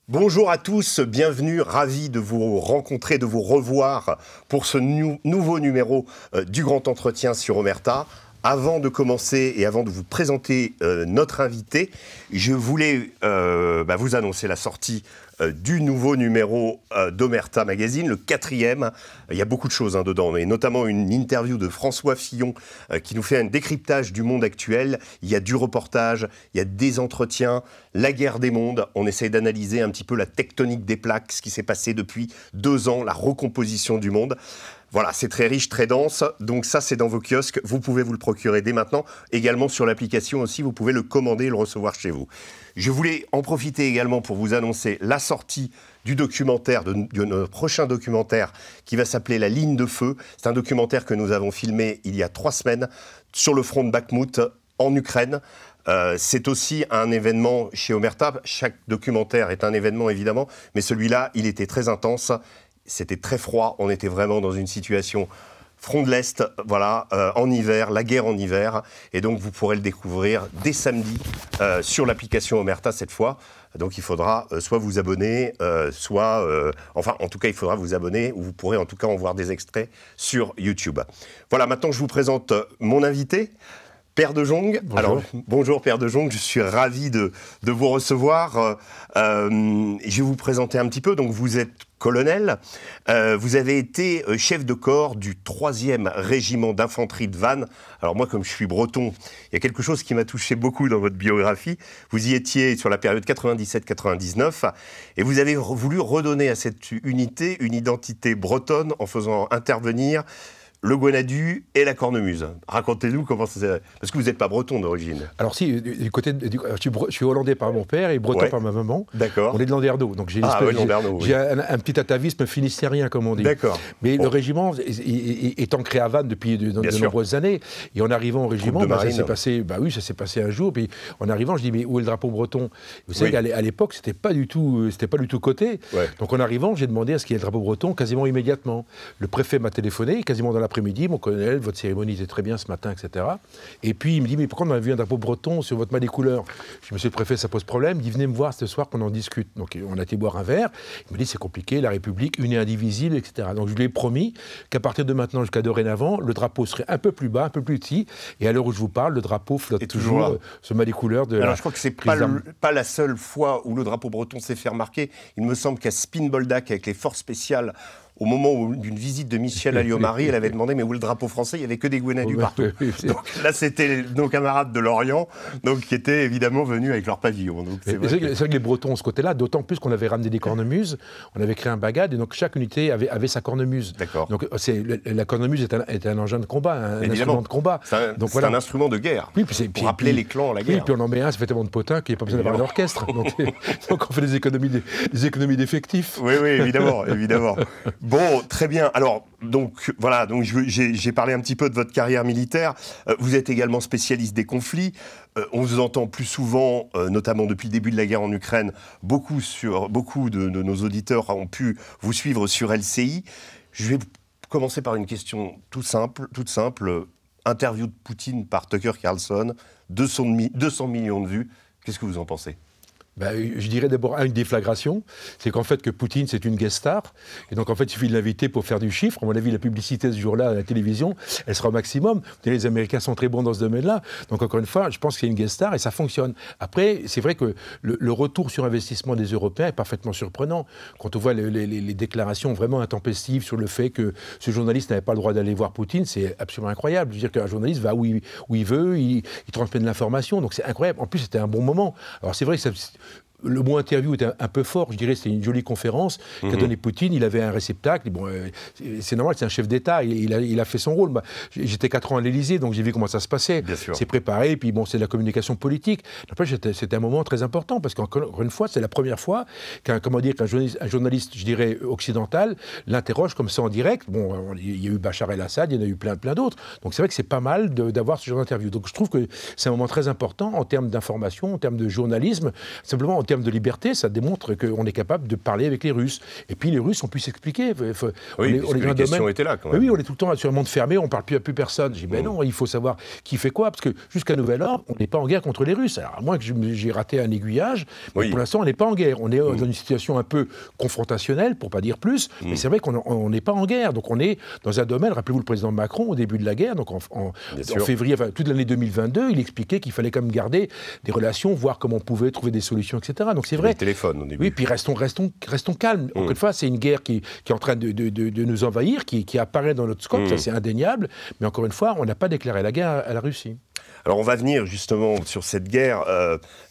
Bonjour à tous, bienvenue, ravi de vous rencontrer, de vous revoir pour ce nouveau numéro du Grand Entretien sur Omerta. Avant de commencer et avant de vous présenter notre invité, je voulais vous annoncer la sortie du nouveau numéro d'Omerta Magazine, le 4e. Il y a beaucoup de choses dedans, mais notamment une interview de François Fillon qui nous fait un décryptage du monde actuel. Il y a du reportage, il y a des entretiens, la guerre des mondes. On essaie d'analyser un petit peu la tectonique des plaques, ce qui s'est passé depuis 2 ans, la recomposition du monde. Voilà, c'est très riche, très dense. Donc ça, c'est dans vos kiosques. Vous pouvez vous le procurer dès maintenant. Également sur l'application aussi, vous pouvez le commander et le recevoir chez vous. Je voulais en profiter également pour vous annoncer la sortie du documentaire, de notre prochain documentaire qui va s'appeler La ligne de feu. C'est un documentaire que nous avons filmé il y a 3 semaines sur le front de Bakhmout en Ukraine. C'est aussi un événement chez Omerta. Chaque documentaire est un événement évidemment, mais celui-là, il était très intense. C'était très froid, on était vraiment dans une situation front de l'Est, voilà, en hiver, la guerre en hiver. Et donc, vous pourrez le découvrir dès samedi sur l'application Omerta cette fois. Donc, il faudra soit vous abonner, en tout cas, il faudra vous abonner, ou vous pourrez en tout cas en voir des extraits sur YouTube. Voilà, maintenant, je vous présente mon invité. Père de Jong. Bonjour. Alors, bonjour Père de Jong, je suis ravi de vous recevoir. Je vais vous présenter un petit peu. Donc, vous êtes colonel. Vous avez été chef de corps du 3e régiment d'infanterie de Vannes. Alors moi, comme je suis breton, il y a quelque chose qui m'a touché beaucoup dans votre biographie. Vous y étiez sur la période 97-99 et vous avez voulu redonner à cette unité une identité bretonne en faisant intervenir le Gwenadu et la cornemuse. Racontez-nous comment ça s'est... Parce que vous n'êtes pas breton d'origine. Alors si, je suis hollandais par mon père et breton par ma maman. D'accord. On est de Landerneau, donc j'ai un petit atavisme finistérien, comme on dit. D'accord. Mais le régiment est ancré à Vannes depuis de nombreuses années. Et en arrivant au régiment, ça s'est passé un jour. Puis en arrivant, je dis, mais où est le drapeau breton? Vous savez qu'à l'époque, c'était pas du tout coté. Ouais. Donc en arrivant, j'ai demandé à ce qu'il y ait le drapeau breton quasiment immédiatement. Le préfet m'a téléphoné, quasiment dans l'après-midi, mon colonel, votre cérémonie était très bien ce matin, etc. Et puis il me dit, mais pourquoi on a vu un drapeau breton sur votre maille des couleurs? Je dis, monsieur le préfet, ça pose problème. Il dit, venez me voir ce soir qu'on en discute. Donc on a été boire un verre. Il me dit, c'est compliqué, la République, une et indivisible, etc. Donc je lui ai promis qu'à partir de maintenant jusqu'à dorénavant, le drapeau serait un peu plus bas, un peu plus petit. Et à l'heure où je vous parle, le drapeau flotte toujours sur maille des couleurs de... Alors je crois que c'est pas la seule fois où le drapeau breton s'est fait remarquer. Il me semble qu'à Spinboldac, avec les forces spéciales, au moment d'une visite de Michel Alliot-Marie, elle avait demandé mais où est le drapeau français? Il n'y avait que des Gwenadu partout. Donc là, c'était nos camarades de Lorient, qui étaient évidemment venus avec leur pavillon. C'est vrai que les Bretons ont ce côté-là, d'autant plus qu'on avait ramené des cornemuses, on avait créé un bagad, et donc chaque unité avait sa cornemuse. D'accord. Donc la cornemuse est un engin de combat, un instrument de combat. C'est un instrument de guerre, pour rappeler les clans à la guerre. Oui, puis on en met un, ça fait tellement de potins qu'il n'y a pas besoin d'avoir un orchestre. Donc on fait des économies d'effectifs. Oui, évidemment. Bon, très bien. Alors, donc j'ai parlé un petit peu de votre carrière militaire. Vous êtes également spécialiste des conflits. On vous entend plus souvent, notamment depuis le début de la guerre en Ukraine. Beaucoup de nos auditeurs ont pu vous suivre sur LCI. Je vais commencer par une question toute simple. Interview de Poutine par Tucker Carlson, 200 millions de vues. Qu'est-ce que vous en pensez ? Je dirais d'abord une déflagration, c'est qu'en fait que Poutine c'est une guest star, et donc en fait il suffit de l'inviter pour faire du chiffre. À mon avis la publicité ce jour-là à la télévision, elle sera au maximum. Les Américains sont très bons dans ce domaine-là, donc encore une fois je pense que c'est une guest star et ça fonctionne. Après c'est vrai que le retour sur investissement des Européens est parfaitement surprenant. Quand on voit les déclarations vraiment intempestives sur le fait que ce journaliste n'avait pas le droit d'aller voir Poutine, c'est absolument incroyable. Je veux dire qu'un journaliste va où il veut, il transmet de l'information, donc c'est incroyable. En plus c'était un bon moment. Alors c'est vrai que le mot interview était un peu fort, je dirais, c'était une jolie conférence qu'a donné Poutine, il avait un réceptacle, bon, c'est normal, c'est un chef d'État, il a fait son rôle. J'étais 4 ans à l'Élysée, donc j'ai vu comment ça se passait, c'est préparé, puis bon, c'est de la communication politique. Après, c'était un moment très important, parce qu'encore une fois, c'est la première fois qu'un journaliste, je dirais, occidental, l'interroge comme ça en direct. Bon, il y a eu Bachar el-Assad, il y en a eu plein d'autres, donc c'est vrai que c'est pas mal d'avoir ce genre d'interview. Donc je trouve que c'est un moment très important en termes d'information, en termes de journalisme, simplement termes de liberté, ça démontre qu'on est capable de parler avec les Russes. Et puis les Russes ont pu s'expliquer. Oui, les questions étaient là quand même. Oui, on est tout le temps sur un monde fermé, on ne parle plus à plus personne. Je dis, ben non, il faut savoir qui fait quoi, parce que jusqu'à nouvel ordre, on n'est pas en guerre contre les Russes. Alors, à moins que j'ai raté un aiguillage, mais pour l'instant, on n'est pas en guerre. On est dans une situation un peu confrontationnelle, pour ne pas dire plus, mais c'est vrai qu'on n'est pas en guerre. Donc on est dans un domaine, rappelez-vous le président Macron, au début de la guerre, donc en février, enfin, toute l'année 2022, il expliquait qu'il fallait quand même garder des relations, voir comment on pouvait trouver des solutions, etc. Donc c'est vrai. Les téléphones au début. Oui, puis restons calmes. Encore une fois, c'est une guerre qui est en train de nous envahir, qui apparaît dans notre scope, ça c'est indéniable, mais encore une fois, on n'a pas déclaré la guerre à la Russie. Alors on va venir justement sur cette guerre.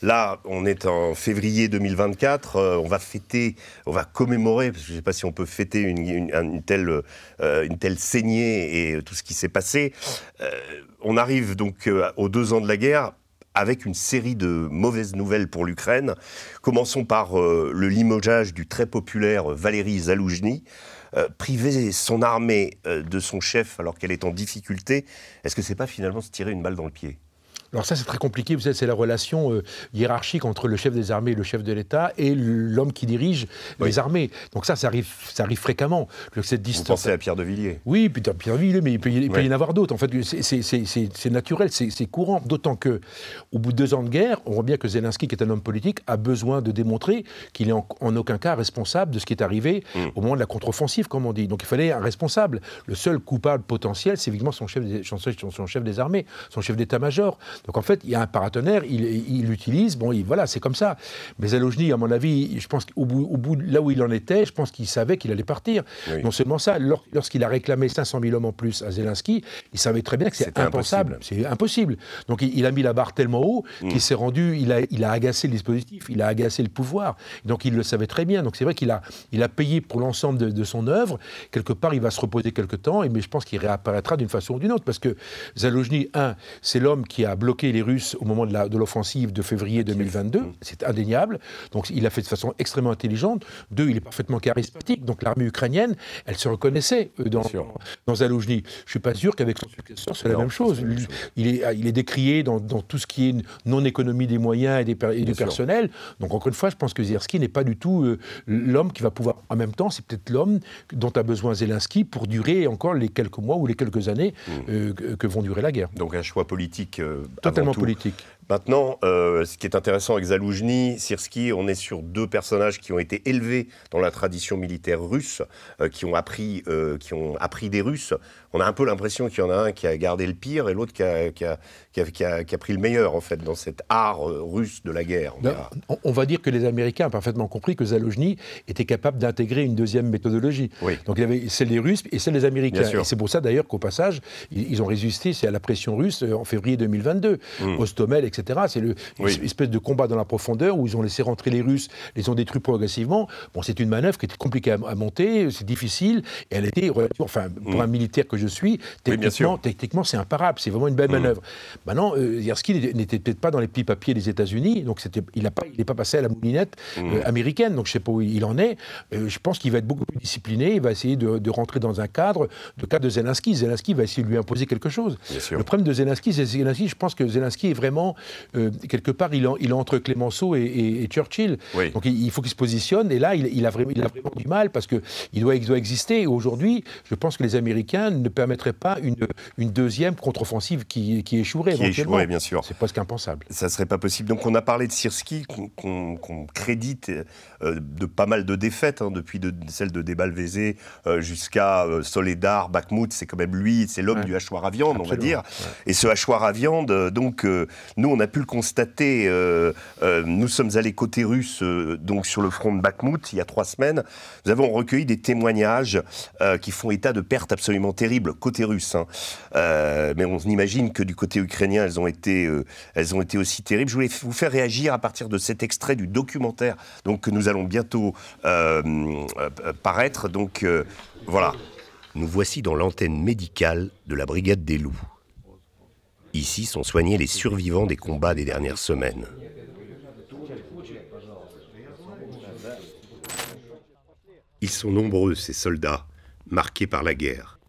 Là, on est en février 2024. On va commémorer, parce que je ne sais pas si on peut fêter une telle saignée et tout ce qui s'est passé. On arrive donc aux 2 ans de la guerre, avec une série de mauvaises nouvelles pour l'Ukraine. Commençons par le limogeage du très populaire Valéry Zaloujny. Priver son armée de son chef alors qu'elle est en difficulté, est-ce que c'est pas finalement se tirer une balle dans le pied ? Alors ça, c'est très compliqué. Vous savez, c'est la relation hiérarchique entre le chef des armées et le chef de l'État et l'homme qui dirige les armées. Donc ça arrive fréquemment. Cette distance. Vous pensez à Pierre de Villiers ? Oui, Pierre de Villiers, mais il peut y en avoir d'autres. En fait, c'est naturel, c'est courant. D'autant qu'au bout de 2 ans de guerre, on voit bien que Zelensky, qui est un homme politique, a besoin de démontrer qu'il n'est en aucun cas responsable de ce qui est arrivé au moment de la contre-offensive, comme on dit. Donc il fallait un responsable. Le seul coupable potentiel, c'est évidemment son chef des armées, son chef d'état-major. Donc en fait, il y a un paratonnerre, il l'utilise, voilà, c'est comme ça. Mais Zaloujny, à mon avis, je pense qu'au bout, là où il en était, je pense qu'il savait qu'il allait partir. Oui. Non seulement ça, lorsqu'il a réclamé 500 000 hommes en plus à Zelensky, il savait très bien que c'est impensable. C'est impossible. Donc il a mis la barre tellement haut qu'il s'est rendu, il a agacé le dispositif, il a agacé le pouvoir. Donc il le savait très bien. Donc c'est vrai qu'il a payé pour l'ensemble de son œuvre. Quelque part, il va se reposer quelque temps, mais je pense qu'il réapparaîtra d'une façon ou d'une autre. Parce que Zaloujny, c'est l'homme qui a bloqué les Russes au moment de l'offensive de février 2022, c'est indéniable, donc il a fait de façon extrêmement intelligente. 2, il est parfaitement charismatique, donc l'armée ukrainienne, elle se reconnaissait dans Zaloujny. Je ne suis pas sûr qu'avec son successeur, c'est la même chose. Il est décrié dans tout ce qui est non-économie des moyens et du personnel, donc encore une fois, je pense que Zelensky n'est pas du tout l'homme qui va pouvoir, en même temps, c'est peut-être l'homme dont a besoin Zelensky pour durer encore les quelques mois ou les quelques années que vont durer la guerre. Donc un choix politique totalement politique. Maintenant, ce qui est intéressant avec Zaloujny, Syrski, on est sur 2 personnages qui ont été élevés dans la tradition militaire russe, qui ont appris des Russes. On a un peu l'impression qu'il y en a un qui a gardé le pire et l'autre qui a pris le meilleur, en fait, dans cet art russe de la guerre. On va dire que les Américains ont parfaitement compris que Zaloujny était capable d'intégrer une deuxième méthodologie. Oui. Donc il y avait celle des Russes et celle des Américains. Et c'est pour ça d'ailleurs qu'au passage, ils ont résisté à la pression russe en février 2022. Hostomel, etc. C'est une espèce de combat dans la profondeur où ils ont laissé rentrer les Russes, les ont détruits progressivement. Bon, c'est une manœuvre qui était compliquée à monter, c'est difficile, et elle était, enfin, pour un militaire que je suis, techniquement c'est imparable, c'est vraiment une belle manœuvre. Maintenant, Syrski n'était peut-être pas dans les petits papiers des États-Unis, donc il n'est pas passé à la moulinette américaine, donc je ne sais pas où il en est. Je pense qu'il va être beaucoup plus discipliné, il va essayer de rentrer dans un cadre de Zelensky. Zelensky va essayer de lui imposer quelque chose. Le problème de Zelensky, je pense que Zelensky est vraiment, quelque part, il est entre Clémenceau et Churchill. Oui. Donc il faut qu'il se positionne, et là, il a vraiment du mal, parce qu'il doit exister. Et aujourd'hui, je pense que les Américains ne permettraient pas une deuxième contre-offensive qui échouerait éventuellement. Bien sûr. C'est presque impensable. Ça ne serait pas possible. Donc on a parlé de Syrski, qu'on crédite de pas mal de défaites, depuis celle de Debalvézé jusqu'à Soledar, Bakhmout. C'est quand même lui, c'est l'homme du hachoir à viande, on va dire. Ouais. Et ce hachoir à viande, donc nous, on a pu le constater. Nous sommes allés côté russe, donc sur le front de Bakhmout, il y a 3 semaines. Nous avons recueilli des témoignages qui font état de pertes absolument terribles côté russe. Mais on imagine que du côté ukrainien, elles ont été aussi terribles. Je voulais vous faire réagir à partir de cet extrait du documentaire, donc que nous allons bientôt paraître. Donc voilà. Nous voici dans l'antenne médicale de la Brigade des Loups. Ici sont soignés les survivants des combats des dernières semaines. Ils sont nombreux, ces soldats, marqués par la guerre.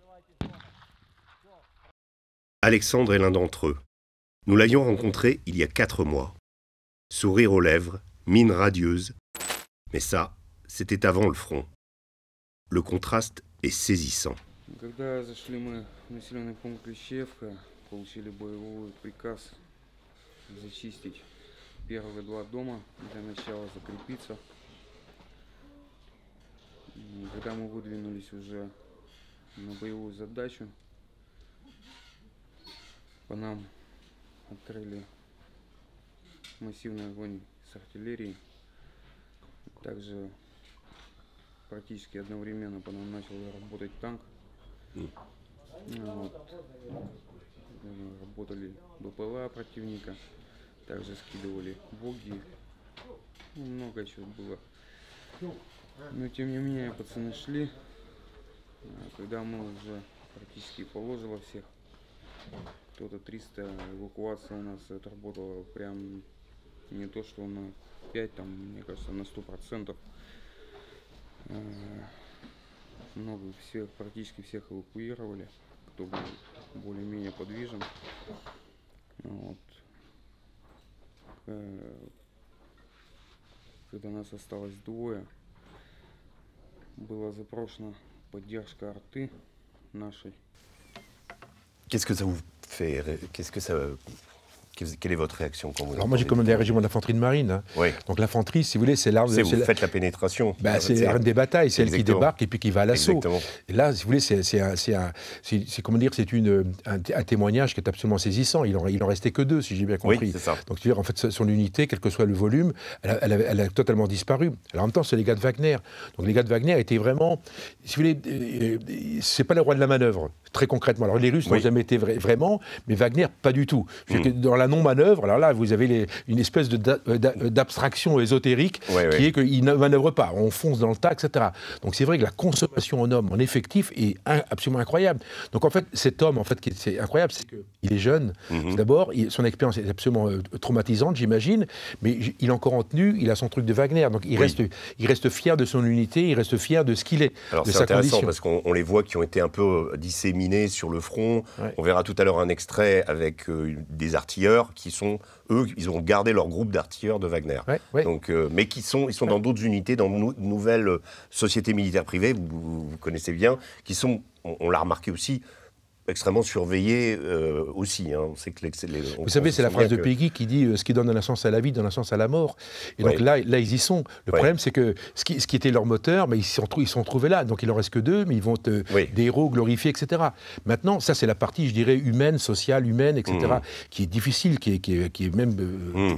Alexandre est l'un d'entre eux. Nous l'avions rencontré il y a 4 mois. Sourire aux lèvres, mine radieuse. Mais ça, c'était avant le front. Le contraste est saisissant. Когда зашли мы в населенный пункт Клещевка, получили боевой приказ зачистить первые 2 дома, для начала закрепиться. Когда мы выдвинулись уже на боевую задачу, по нам открыли массивный огонь с артиллерии. Также практически одновременно по нам начал работать танк. Вот. Работали БПЛА противника, также скидывали боги. Много еще было. Но тем не менее пацаны шли. Когда мы уже практически положило всех, кто-то 300, эвакуация у нас отработала прям не то что на 5, там, мне кажется, на 100%. Много всех, практически всех эвакуировали, кто был более-менее подвижен. Вот. Когда нас осталось 2, была запрошена поддержка арты нашей. Qu'est-ce que ça vous fait? Quelle est votre réaction quand vous... Alors moi j'ai commandé un régiment d'infanterie de marine. Hein. Oui. Donc l'infanterie, si vous voulez, c'est l'arme... Vous faites la pénétration. Bah, c'est l'arme des batailles, c'est elle qui débarque et puis qui va à l'assaut. Et là, si vous voulez, c'est comment dire, c'est un témoignage qui est absolument saisissant. Il en restait que 2, si j'ai bien compris. Oui, c'est ça. Donc en fait, son unité, quel que soit le volume, elle a totalement disparu. Alors en même temps, c'est les gars de Wagner. Donc les gars de Wagner étaient vraiment, si vous voulez, c'est pas les rois de la manœuvre, très concrètement. Alors les Russes n'ont jamais été vraiment, mais Wagner, pas du tout. Dans la non-manœuvre, alors là, vous avez une espèce d'abstraction ésotérique qui est qu'ils ne manœuvrent pas, on fonce dans le tas, etc. Donc c'est vrai que la consommation en hommes, en effectif, est absolument incroyable. Donc en fait, cet homme, en fait, c'est incroyable, c'est qu'il est jeune. D'abord, son expérience est absolument traumatisante, j'imagine, mais il est encore en tenue, il a son truc de Wagner. Donc il reste fier de son unité, il reste fier de ce qu'il est, alors, de sa condition. C'est intéressant parce qu'on les voit qui ont été un peu disséminés sur le front. On verra tout à l'heure un extrait avec des artilleurs qui sont, eux, ils ont gardé leur groupe d'artilleurs de Wagner. Donc, mais ils sont dans d'autres unités, dans de nouvelles sociétés militaires privées, vous connaissez bien, qui sont, on l'a remarqué aussi, extrêmement surveillés aussi. Hein. On sait que vous savez, c'est la phrase de Péguy qui dit ce qui donne un sens à la vie donne un sens à la mort. Et donc là, ils y sont. Le problème, c'est que ce qui était leur moteur, mais ils sont trouvés là. Donc il en reste que 2, mais ils vont être des héros glorifiés, etc. Maintenant, ça c'est la partie, je dirais, humaine, sociale, humaine, etc., qui est difficile, qui est même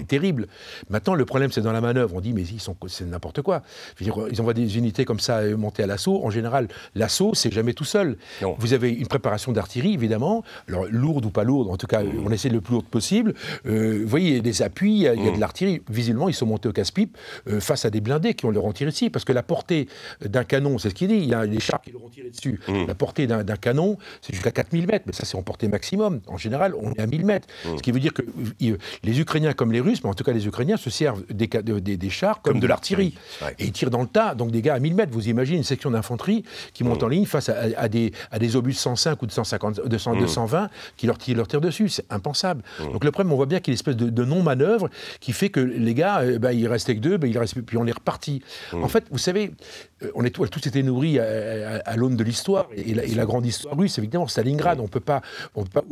terrible. Maintenant, le problème, c'est dans la manœuvre. On dit, mais c'est n'importe quoi. Je veux dire, ils envoient des unités comme ça monter à l'assaut. En général, l'assaut, c'est jamais tout seul. Non. Vous avez une préparation d'artillerie, évidemment, alors lourde ou pas lourde, en tout cas, on essaie le plus lourde possible. Vous voyez, il y a des appuis, il y a de l'artillerie. Visiblement, ils sont montés au casse-pipe face à des blindés qui ont leur tiré dessus, parce que la portée d'un canon, c'est ce qu'il dit, il y a des chars qui leur ont tiré dessus. La portée d'un canon, c'est jusqu'à 4000 mètres, mais ça, c'est en portée maximum. En général, on est à 1000 mètres. Ce qui veut dire que les Ukrainiens, comme les Russes, mais en tout cas les Ukrainiens, se servent des chars comme de l'artillerie. Et ils tirent dans le tas, donc des gars à 1000 mètres. Vous imaginez une section d'infanterie qui monte en ligne face à des obus de 105 ou de 150 220 qui leur tirent dessus, c'est impensable. Donc le problème, on voit bien qu'il y a une espèce de non-manœuvre qui fait que les gars, il reste que 2, puis on est reparti. En fait, vous savez, on est tous été nourris à l'aune de l'histoire, et la grande histoire russe, évidemment, Stalingrad, on ne peut pas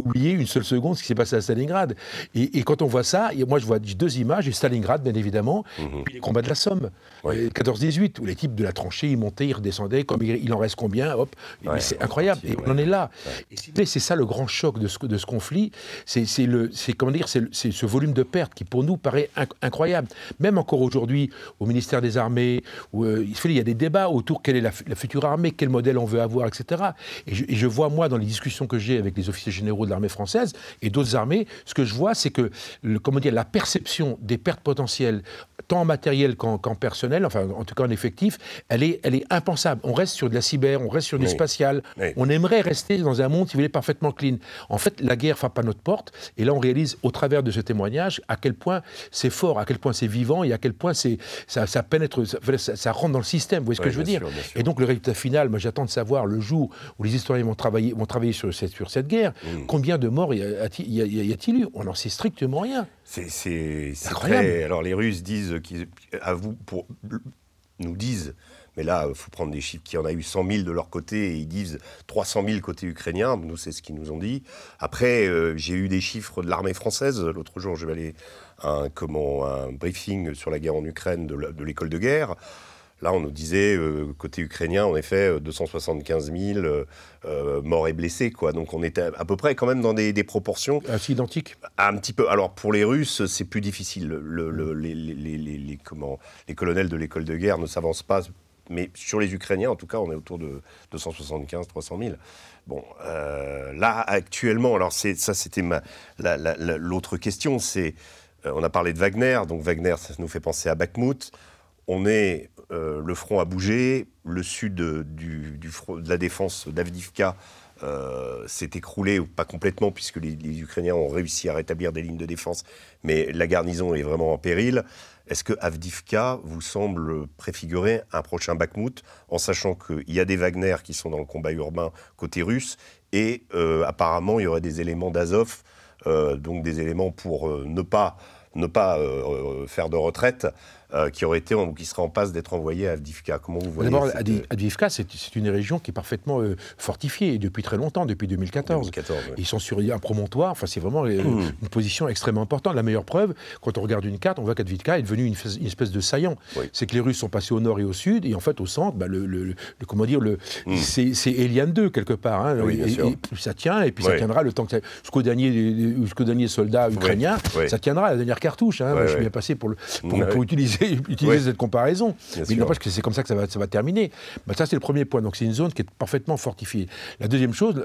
oublier une seule seconde ce qui s'est passé à Stalingrad. Et quand on voit ça, moi je vois 2 images, et Stalingrad, bien évidemment, puis les combats de la Somme, 14-18, où les types de la tranchée, ils montaient, ils redescendaient, comme il en reste combien, hop, c'est incroyable, et on en est là. Et c'est ça le grand choc de ce conflit, c'est ce volume de pertes qui pour nous paraît incroyable. Même encore aujourd'hui, au ministère des Armées, où il y a des débats autour quelle est la future armée, quel modèle on veut avoir, etc. Et je vois, moi, dans les discussions que j'ai avec les officiers généraux de l'armée française et d'autres armées, ce que je vois, c'est que la perception des pertes potentielles, tant en matériel qu'en personnel, enfin en tout cas en effectif, elle est impensable. On reste sur de la cyber, on reste sur du spatial, on aimerait rester dans un monde, si vous voulez, parfaitement clean. En fait, la guerre frappe à notre porte, et là on réalise au travers de ce témoignage à quel point c'est fort, à quel point c'est vivant, et à quel point ça pénètre, ça rentre dans le système, vous voyez ce que je veux dire. Et donc le résultat final, moi j'attends de savoir le jour où les historiens vont travailler sur cette guerre, combien de morts y a-t-il eu? On n'en sait strictement rien. C'est incroyable. Alors les Russes disent, nous disent, mais là, il faut prendre des chiffres, qu'il y en a eu 100 000 de leur côté, et ils disent 300 000 côté ukrainien. Nous, c'est ce qu'ils nous ont dit. Après, j'ai eu des chiffres de l'armée française. L'autre jour, je vais aller à un briefing sur la guerre en Ukraine de l'école de guerre. Là, on nous disait, côté ukrainien, en effet, 275 000 morts et blessés, quoi. Donc, on était à peu près quand même dans des proportions... Assez identiques. Un petit peu. Alors, pour les Russes, c'est plus difficile. Les colonels de l'école de guerre ne s'avancent pas. Mais sur les Ukrainiens, en tout cas, on est autour de 275 300 000. Bon, là, actuellement, alors ça, c'était l'autre question, c'est... on a parlé de Wagner, donc Wagner, ça nous fait penser à Bakhmout. Le front a bougé, le sud de la défense d'Avdiivka s'est écroulé, ou pas complètement, puisque les Ukrainiens ont réussi à rétablir des lignes de défense, mais la garnison est vraiment en péril. Est-ce que Avdiivka vous semble préfigurer un prochain Bakhmout, en sachant qu'il y a des Wagner qui sont dans le combat urbain côté russe, et apparemment il y aurait des éléments d'Azov, donc des éléments pour ne pas faire de retraite, qui seraient en passe d'être envoyés à Avdiivka. Comment vous voyez D'abord, Avdiivka, c'est une région qui est parfaitement fortifiée depuis très longtemps, depuis 2014. Oui. Ils sont sur un promontoire, enfin, c'est vraiment une position extrêmement importante. La meilleure preuve, quand on regarde une carte, on voit qu'Avdiivka est devenu une espèce de saillant. Oui. C'est que les Russes sont passés au nord et au sud, et en fait, au centre, c'est Eliane 2, quelque part. Hein, oui, et ça tient, et puis ça tiendra le temps que jusqu'au dernier soldat ukrainien, ça tiendra, la dernière cartouche. Hein. Je suis bien passé pour utiliser cette comparaison. Mais il n'empêche que c'est comme ça que ça va terminer. Ça, c'est le premier point. Donc, c'est une zone qui est parfaitement fortifiée. La deuxième chose,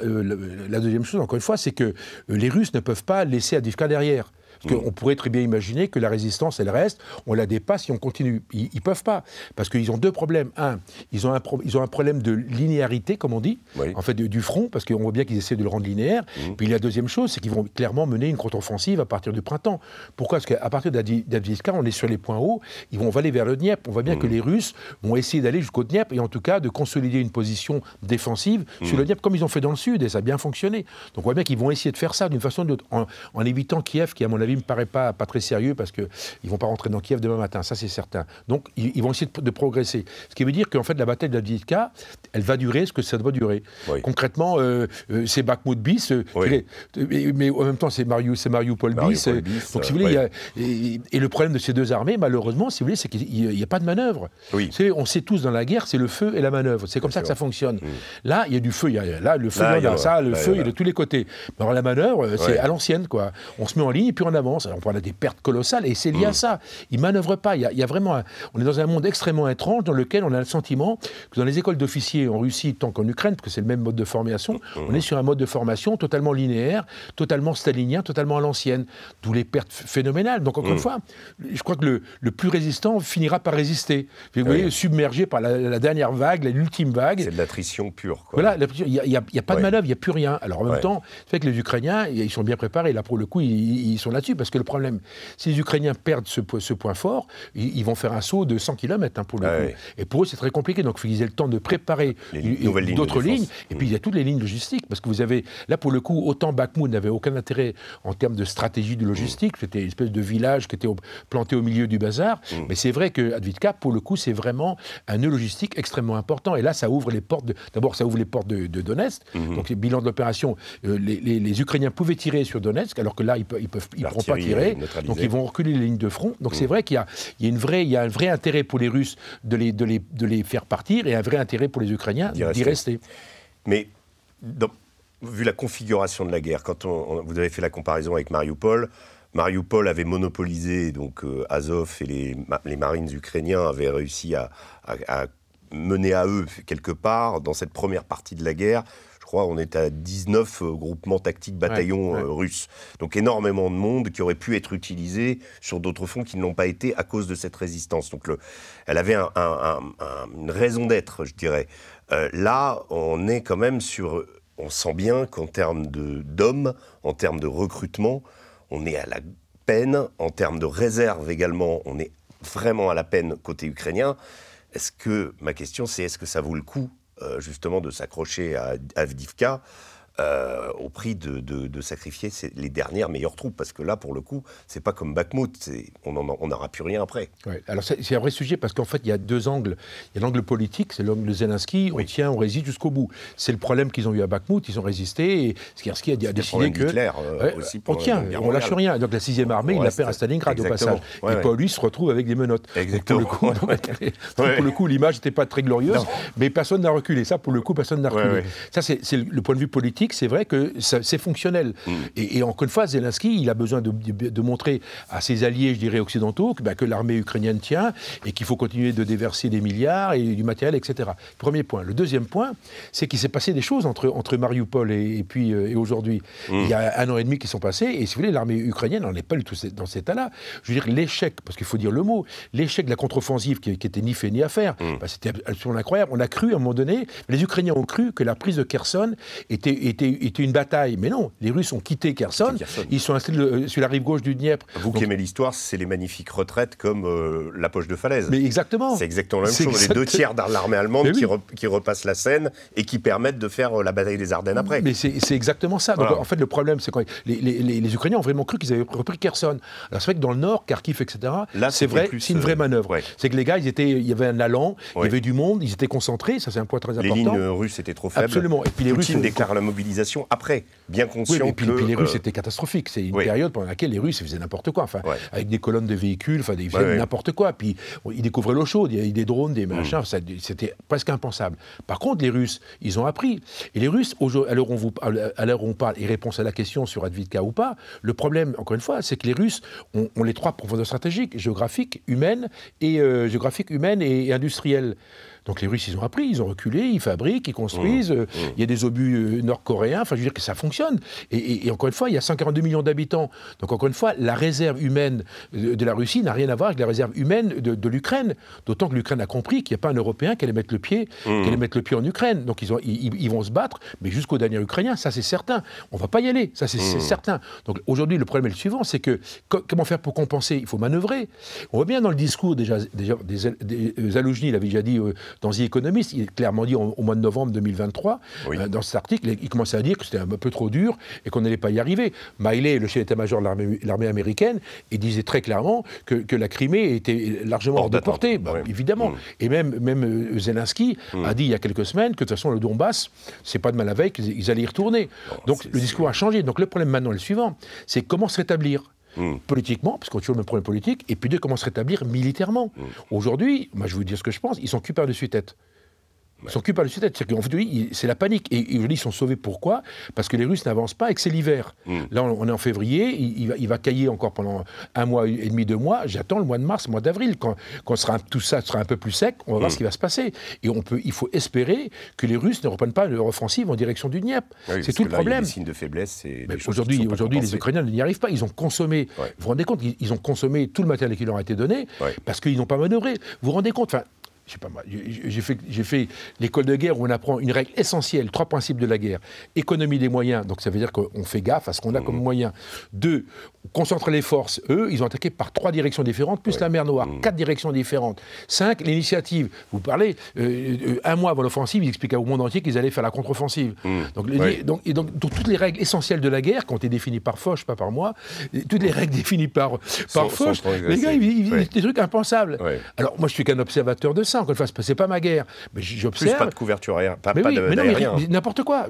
encore une fois, c'est que les Russes ne peuvent pas laisser Avdiivka derrière. Parce qu'on pourrait très bien imaginer que la résistance, elle reste, on la dépasse et on continue. Ils ne peuvent pas, parce qu'ils ont deux problèmes. Un, ils ont un problème de linéarité, comme on dit, en fait, du front, parce qu'on voit bien qu'ils essaient de le rendre linéaire. Puis la deuxième chose, c'est qu'ils vont clairement mener une contre-offensive à partir du printemps. Pourquoi ? Parce qu'à partir d'Avdiivka, on est sur les points hauts, ils vont aller vers le Dniepr. On voit bien que les Russes vont essayer d'aller jusqu'au Dniepr, et en tout cas de consolider une position défensive sur le Dniepr, comme ils ont fait dans le sud, et ça a bien fonctionné. Donc on voit bien qu'ils vont essayer de faire ça d'une façon ou d'une autre, en évitant Kiev, qui à mon avis me paraît pas très sérieux, parce qu'ils ne vont pas rentrer dans Kiev demain matin, ça c'est certain. Donc ils vont essayer de progresser. Ce qui veut dire qu'en fait la bataille d'Avdiivka, elle va durer ce que ça doit durer. Oui. Concrètement, c'est Bakhmout bis, mais en même temps c'est Mariupol bis. Donc si vous voulez, et le problème de ces deux armées, malheureusement, si vous voulez, c'est qu'il n'y a pas de manœuvre. Oui. On sait tous dans la guerre, c'est le feu et la manœuvre. C'est comme ça que ça fonctionne. Là, il y a du feu, il y a le feu il est de tous les côtés. Alors la manœuvre, c'est à l'ancienne, quoi. On se met en ligne et puis on avance. Alors, on a des pertes colossales et c'est lié à ça. Ils ne manœuvrent pas. Il y a vraiment on est dans un monde extrêmement étrange dans lequel on a le sentiment que dans les écoles d'officiers en Russie, tant qu'en Ukraine, parce que c'est le même mode de formation, on est sur un mode de formation totalement linéaire, totalement stalinien, totalement à l'ancienne. D'où les pertes phénoménales. Donc, encore une fois, je crois que le plus résistant finira par résister. Vous voyez, submergé par la dernière vague, l'ultime vague. C'est de l'attrition pure, quoi. Voilà, il n'y a pas de manœuvre, il n'y a plus rien. Alors, en même temps, c'est fait que les Ukrainiens, ils sont bien préparés. Là, pour le coup, ils sont là-dessus. Parce que le problème, si les Ukrainiens perdent ce point fort, ils vont faire un saut de 100 km pour le coup. Oui. Et pour eux, c'est très compliqué. Donc, il faut qu'ils aient le temps de préparer d'autres lignes. Et puis, il y a toutes les lignes logistiques. Parce que vous avez, là, pour le coup, autant Bakhmout n'avait aucun intérêt en termes de stratégie de logistique. C'était une espèce de village qui était planté au milieu du bazar. Mais c'est vrai que Avdiivka, pour le coup, c'est vraiment un nœud logistique extrêmement important. Et là, ça ouvre les portes d'abord, ça ouvre les portes de Donetsk. Donc, le bilan de l'opération, les Ukrainiens pouvaient tirer sur Donetsk, alors que là, ils ne pourront pas tirer. Donc ils vont reculer les lignes de front. Donc c'est vrai qu'il y a un vrai intérêt pour les Russes de les faire partir, et un vrai intérêt pour les Ukrainiens d'y rester. Mais vu la configuration de la guerre, quand vous avez fait la comparaison avec Mariupol avait monopolisé donc Azov, et les marines ukrainiens avaient réussi à mener à eux quelque part dans cette première partie de la guerre. Je crois on est à 19 groupements tactiques bataillons russes. Donc énormément de monde qui aurait pu être utilisé sur d'autres fronts qui ne l'ont pas été à cause de cette résistance. Donc elle avait une raison d'être, je dirais. Là, on est quand même on sent bien qu'en termes d'hommes, en termes de recrutement, on est à la peine. En termes de réserve également, on est vraiment à la peine côté ukrainien. Ma question c'est, est-ce que ça vaut le coup justement de s'accrocher à Avdiivka au prix de sacrifier les dernières meilleures troupes. Parce que là, pour le coup, c'est pas comme Bakhmout, on n'aura plus rien après. Ouais. Alors c'est un vrai sujet parce qu'en fait, il y a deux angles. Il y a l'angle politique, c'est l'angle de Zelensky, on tient, on résiste jusqu'au bout. C'est le problème qu'ils ont eu à Bakhmout, ils ont résisté, et Zelensky a décidé que... aussi on tient, on lâche rien. Donc la 6e armée, il la perd à Stalingrad au passage. Et Paul, lui, se retrouve avec des menottes. Exactement. Pour le coup, l'image n'était pas très glorieuse, mais personne n'a reculé. Ça, pour le coup, personne n'a reculé. Ça, c'est le point de vue politique, c'est vrai que c'est fonctionnel. Et encore une fois, Zelensky, il a besoin de montrer à ses alliés, je dirais, occidentaux, que l'armée ukrainienne tient et qu'il faut continuer de déverser des milliards et du matériel, etc. Premier point. Le deuxième point, c'est qu'il s'est passé des choses entre Mariupol et aujourd'hui. Il y a 1 an et demi qui sont passés, et si vous voulez, l'armée ukrainienne n'en est pas du tout dans cet état-là. Je veux dire, l'échec, parce qu'il faut dire le mot, l'échec de la contre-offensive qui était ni fait ni à faire, c'était absolument incroyable. On a cru à un moment donné, les Ukrainiens ont cru que la prise de Kherson était une bataille. Mais non, les Russes ont quitté Kherson, ils sont installés sur la rive gauche du Dniepr. Vous qui aimez l'histoire, c'est les magnifiques retraites comme la poche de falaise. Mais exactement. C'est exactement la même chose. Les 2/3 de l'armée allemande qui repassent la Seine et qui permettent de faire la bataille des Ardennes après. Mais c'est exactement ça. Donc, en fait, le problème, c'est que les Ukrainiens ont vraiment cru qu'ils avaient repris Kherson. Alors c'est vrai que dans le nord, Kharkiv, etc., c'est vrai, c'est une vraie manœuvre. C'est que les gars, il y avait un allant, il y avait du monde, ils étaient concentrés, ça c'est un point très important. Les lignes russes étaient trop faibles. Absolument. Et puis les Poutine déclare la mobilisation après, bien conscient et puis les Russes étaient catastrophiques. C'est une période pendant laquelle les Russes faisaient n'importe quoi, avec des colonnes de véhicules, ils faisaient n'importe quoi. Puis ils découvraient l'eau chaude, il y a des drones, des machins, c'était presque impensable. Par contre, les Russes, ils ont appris. Et les Russes, à l'heure où on parle, et réponse à la question sur Avdiivka ou pas, le problème, encore une fois, c'est que les Russes ont les 3 profondeurs stratégiques, géographiques, humaines et industrielles. Donc les Russes, ils ont appris, ils ont reculé, ils fabriquent, ils construisent, il y a des obus nord-coréens, enfin je veux dire que ça fonctionne. Et encore une fois, il y a 142 millions d'habitants. Donc encore une fois, la réserve humaine de la Russie n'a rien à voir avec la réserve humaine de l'Ukraine. D'autant que l'Ukraine a compris qu'il n'y a pas un Européen qui allait mettre le pied en Ukraine. Donc ils vont se battre, mais jusqu'au dernier Ukrainien, ça c'est certain. On ne va pas y aller, ça c'est certain. Donc aujourd'hui, le problème est le suivant, c'est que comment faire pour compenser? Il faut manœuvrer. On voit bien dans le discours des Zaloujny, il avait déjà dit... dans The Economist, il est clairement dit au mois de novembre 2023, dans cet article, il commençait à dire que c'était un peu trop dur et qu'on n'allait pas y arriver. Miley, le chef d'état-major de l'armée américaine, il disait très clairement que la Crimée était largement hors de portée, évidemment. Et même Zelensky a dit il y a quelques semaines que de toute façon le Donbass, c'est pas demain la veille qu'ils allaient y retourner. Donc le discours a changé. Donc le problème maintenant est le suivant, c'est comment se rétablir politiquement, parce qu'on a toujours le même problème politique, et puis comment se rétablir militairement. Aujourd'hui, moi je vais vous dire ce que je pense, ils sont cul par-dessus tête. Ils sont cul par-dessus tête. C'est-à-dire qu'en fait, c'est la panique. Et aujourd'hui, ils sont sauvés. Pourquoi? Parce que les Russes n'avancent pas et que c'est l'hiver. Là, on est en février. Il va cailler encore pendant 1 mois et demi, 2 mois. J'attends le mois de mars, le mois d'avril. Quand tout ça sera un peu plus sec, on va voir ce qui va se passer. Et il faut espérer que les Russes ne reprennent pas leur offensive en direction du Dniepr. C'est tout le problème. Il y a des signes de faiblesse. Aujourd'hui, les Ukrainiens n'y arrivent pas. Ils ont consommé. Vous vous rendez compte? Ils ont consommé tout le matériel qui leur a été donné parce qu'ils n'ont pas manœuvré. Vous vous rendez compte? Je sais pas moi, j'ai fait l'école de guerre où on apprend une règle essentielle, 3 principes de la guerre. Économie des moyens, donc ça veut dire qu'on fait gaffe à ce qu'on a comme moyens. 2, concentrer les forces. Eux, ils ont attaqué par 3 directions différentes, plus la mer Noire, 4 directions différentes. 5, l'initiative. Vous parlez, 1 mois avant l'offensive, ils expliquaient au monde entier qu'ils allaient faire la contre-offensive. Donc toutes les règles essentielles de la guerre, qui ont été définies par Foch, pas par moi, toutes les règles définies par Foch, les gars, ils disent des trucs impensables. Alors moi, je suis qu'un observateur de ça. Encore une fois, c'est pas ma guerre. Mais j'observe. Plus pas de couverture aérienne. Mais n'importe quoi.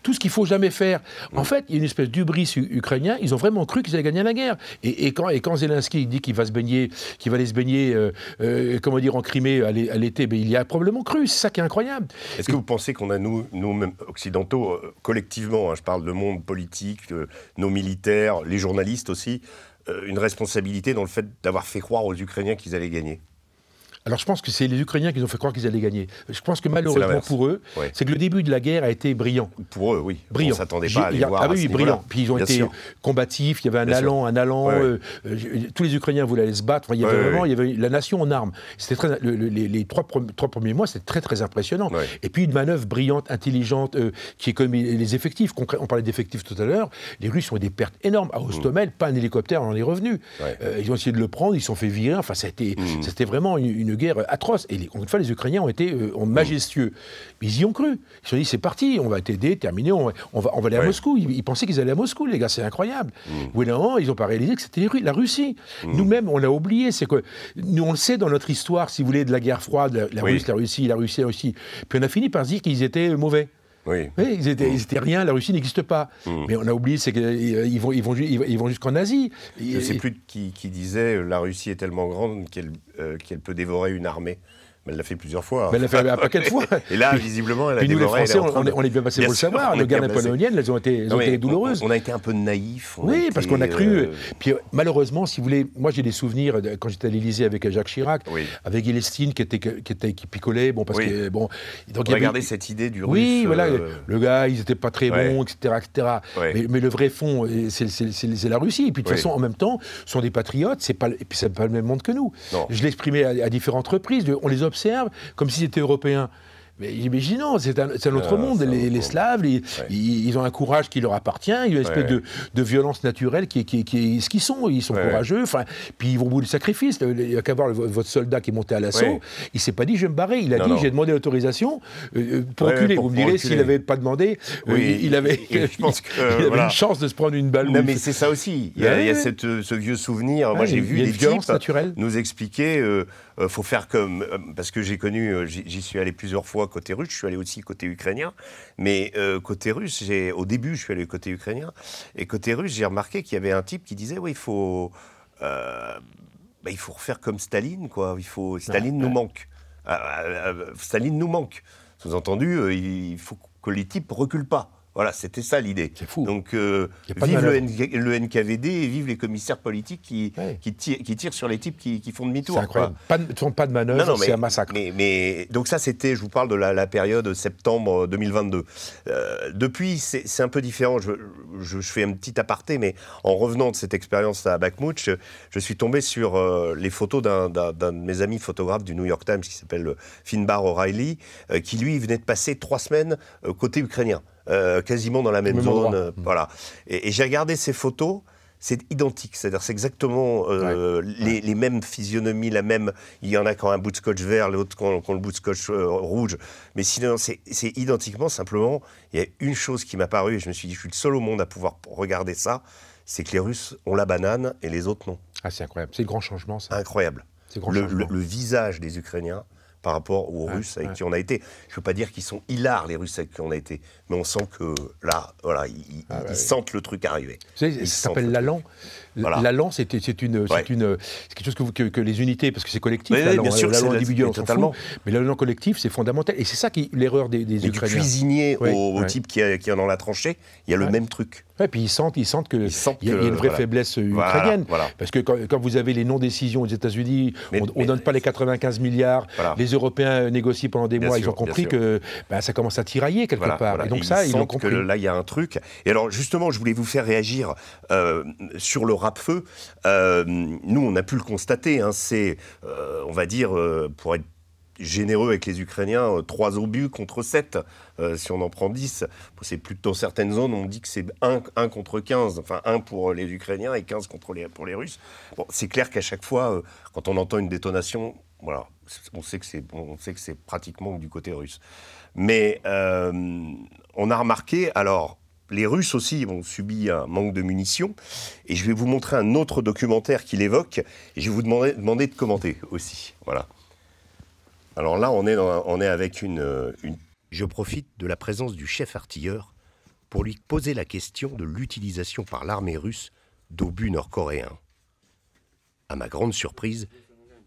Tout ce qu'il faut jamais faire. En fait, il y a une espèce d'hubris ukrainien. Ils ont vraiment cru qu'ils allaient gagner la guerre. Et quand Zelensky dit qu'il va aller se baigner, en Crimée à l'été, il y a probablement cru. C'est ça qui est incroyable. Est-ce que vous pensez qu'on a, nous mêmes occidentaux, collectivement, je parle de monde politique, nos militaires, les journalistes aussi, une responsabilité dans le fait d'avoir fait croire aux Ukrainiens qu'ils allaient gagner? Alors je pense que c'est les Ukrainiens qui ont fait croire qu'ils allaient gagner. Je pense que malheureusement pour eux, c'est que le début de la guerre a été brillant. Pour eux, oui. Brillant. On ne s'attendait pas à les voir. Ah oui, brillant. Puis ils ont été combatifs, il y avait un allant. Tous les Ukrainiens voulaient aller se battre. Enfin, il y avait la nation en armes. C'était les 3 premiers mois, c'était très très impressionnant. Et puis une manœuvre brillante, intelligente, qui est comme les effectifs. On parlait d'effectifs tout à l'heure. Les Russes ont eu des pertes énormes. À Hostomel, pas un hélicoptère en est revenu. Ils ont essayé de le prendre, ils se sont fait virer. Enfin, c'était vraiment une une guerre atroce. Et encore une fois, les Ukrainiens ont été majestueux. Mais ils y ont cru. Ils se sont dit, c'est parti, on va t'aider, terminé, on va aller à Moscou. Ils pensaient qu'ils allaient à Moscou, les gars, c'est incroyable. Au bout d'un moment, ils n'ont pas réalisé que c'était la Russie. Nous-mêmes, on l'a oublié. C'est que nous, on le sait dans notre histoire, si vous voulez, de la guerre froide, la Russie. Puis on a fini par se dire qu'ils étaient mauvais. Oui, ils étaient rien, la Russie n'existe pas. Mais on a oublié, c'est qu'ils vont jusqu'en Asie. Je ne sais plus qui disait la Russie est tellement grande qu'elle peut dévorer une armée. Mais elle l'a fait plusieurs fois. Mais elle l'a fait un paquet de fois. Et là, visiblement, elle a dévoré. dévoré. Nous, les Français, on est bien passés pour le savoir. Les guerres napoléoniennes, elles ont été douloureuses. On a été un peu naïfs. Parce qu'on a cru. Puis malheureusement, si vous voulez, moi j'ai des souvenirs quand j'étais à l'Élysée avec Jacques Chirac, avec Gélestine qui picolait. Bon, parce que donc il y avait cette idée du Russe. Oui, voilà, le gars, ils n'étaient pas très bons, etc., etc. Mais le vrai fond, c'est la Russie. Et puis de toute façon, en même temps, ce sont des patriotes. Et puis c'est pas le même monde que nous. Je l'exprimais à différentes reprises. On les observe comme s'ils étaient européens. Mais j'imagine, non, c'est un autre monde. Les Slaves, ils ont un courage qui leur appartient, il y a une espèce de violence naturelle qui est ce qu'ils sont. Ils sont courageux, puis ils vont au bout du sacrifice. Il n'y a qu'à voir votre soldat qui est monté à l'assaut. Il ne s'est pas dit, je vais me barrer. Il a dit, j'ai demandé l'autorisation pour reculer. Vous me direz, s'il n'avait pas demandé, il avait une chance de se prendre une balle. Non, mais c'est ça aussi. Il y a ce vieux souvenir. Moi, j'ai vu des types nous expliquer... faut faire comme... parce que j'y suis allé plusieurs fois côté russe, je suis allé aussi côté ukrainien, mais côté russe, au début, je suis allé côté ukrainien, et côté russe, j'ai remarqué qu'il y avait un type qui disait, il faut refaire comme Staline, quoi. Staline nous manque. Staline nous manque. Sous-entendu, il faut que les types reculent pas. Voilà, c'était ça l'idée. C'est fou. Donc, vive le NKVD et vive les commissaires politiques qui tirent sur les types qui font demi-tour. C'est incroyable. Pas de manœuvre, c'est un massacre. Donc ça, je vous parle de la période septembre 2022. Depuis, c'est un peu différent. Je fais un petit aparté, mais en revenant de cette expérience à Bakhmout, je suis tombé sur les photos d'un de mes amis photographes du New York Times qui s'appelle Finbar O'Reilly, qui lui venait de passer 3 semaines côté ukrainien. Quasiment dans la même zone, voilà. Et j'ai regardé ces photos, c'est identique, c'est-à-dire c'est exactement les mêmes physionomies, il y en a qui ont un bout de scotch vert, l'autre qui ont le bout de scotch rouge, mais sinon c'est identiquement, simplement, il y a une chose qui m'a paru, et je me suis dit, je suis le seul au monde à pouvoir regarder ça, c'est que les Russes ont la banane et les autres non. Ah, c'est incroyable, c'est le grand changement, ça. Incroyable. Le visage des Ukrainiens par rapport aux Russes avec qui on a été. Je ne veux pas dire qu'ils sont hilars, les Russes avec qui on a été, mais on sent que là, voilà, ils sentent le truc arriver. Vous savez, ça s'appelle l'allant. L'allant, c'est quelque chose que les unités, parce que c'est collectif, l'allant individuel, on s'en fout, mais l'allant collectif, c'est fondamental. Et c'est ça qui l'erreur des Ukrainiens. Du cuisinier au type qui est dans la tranchée, il y a le même truc. Ouais, puis ils sentent qu'il y a une vraie faiblesse ukrainienne. Parce que quand vous avez les non-décisions aux États-Unis, on ne donne pas les 95 milliards, les Européens négocient pendant des mois, ils ont compris que ça commence à tirailler quelque part. Et donc ça, ils l'ont compris. Que là, il y a un truc. Et alors, justement, je voulais vous faire réagir sur le rap-feu. Nous, on a pu le constater. C'est, on va dire, pour être généreux avec les Ukrainiens, 3 obus contre 7, si on en prend 10. C'est plutôt dans certaines zones, on dit que c'est 1 contre 15, enfin 1 pour les Ukrainiens et 15 pour les Russes. Bon, c'est clair qu'à chaque fois, quand on entend une détonation, voilà, on sait que c'est pratiquement du côté russe. Mais on a remarqué, alors, les Russes aussi ont subi un manque de munitions, et je vais vous montrer un autre documentaire qui l'évoque, et je vais vous demander de commenter aussi. Voilà. Alors là, on est avec une... Je profite de la présence du chef artilleur pour lui poser la question de l'utilisation par l'armée russe d'obus nord-coréens. À ma grande surprise,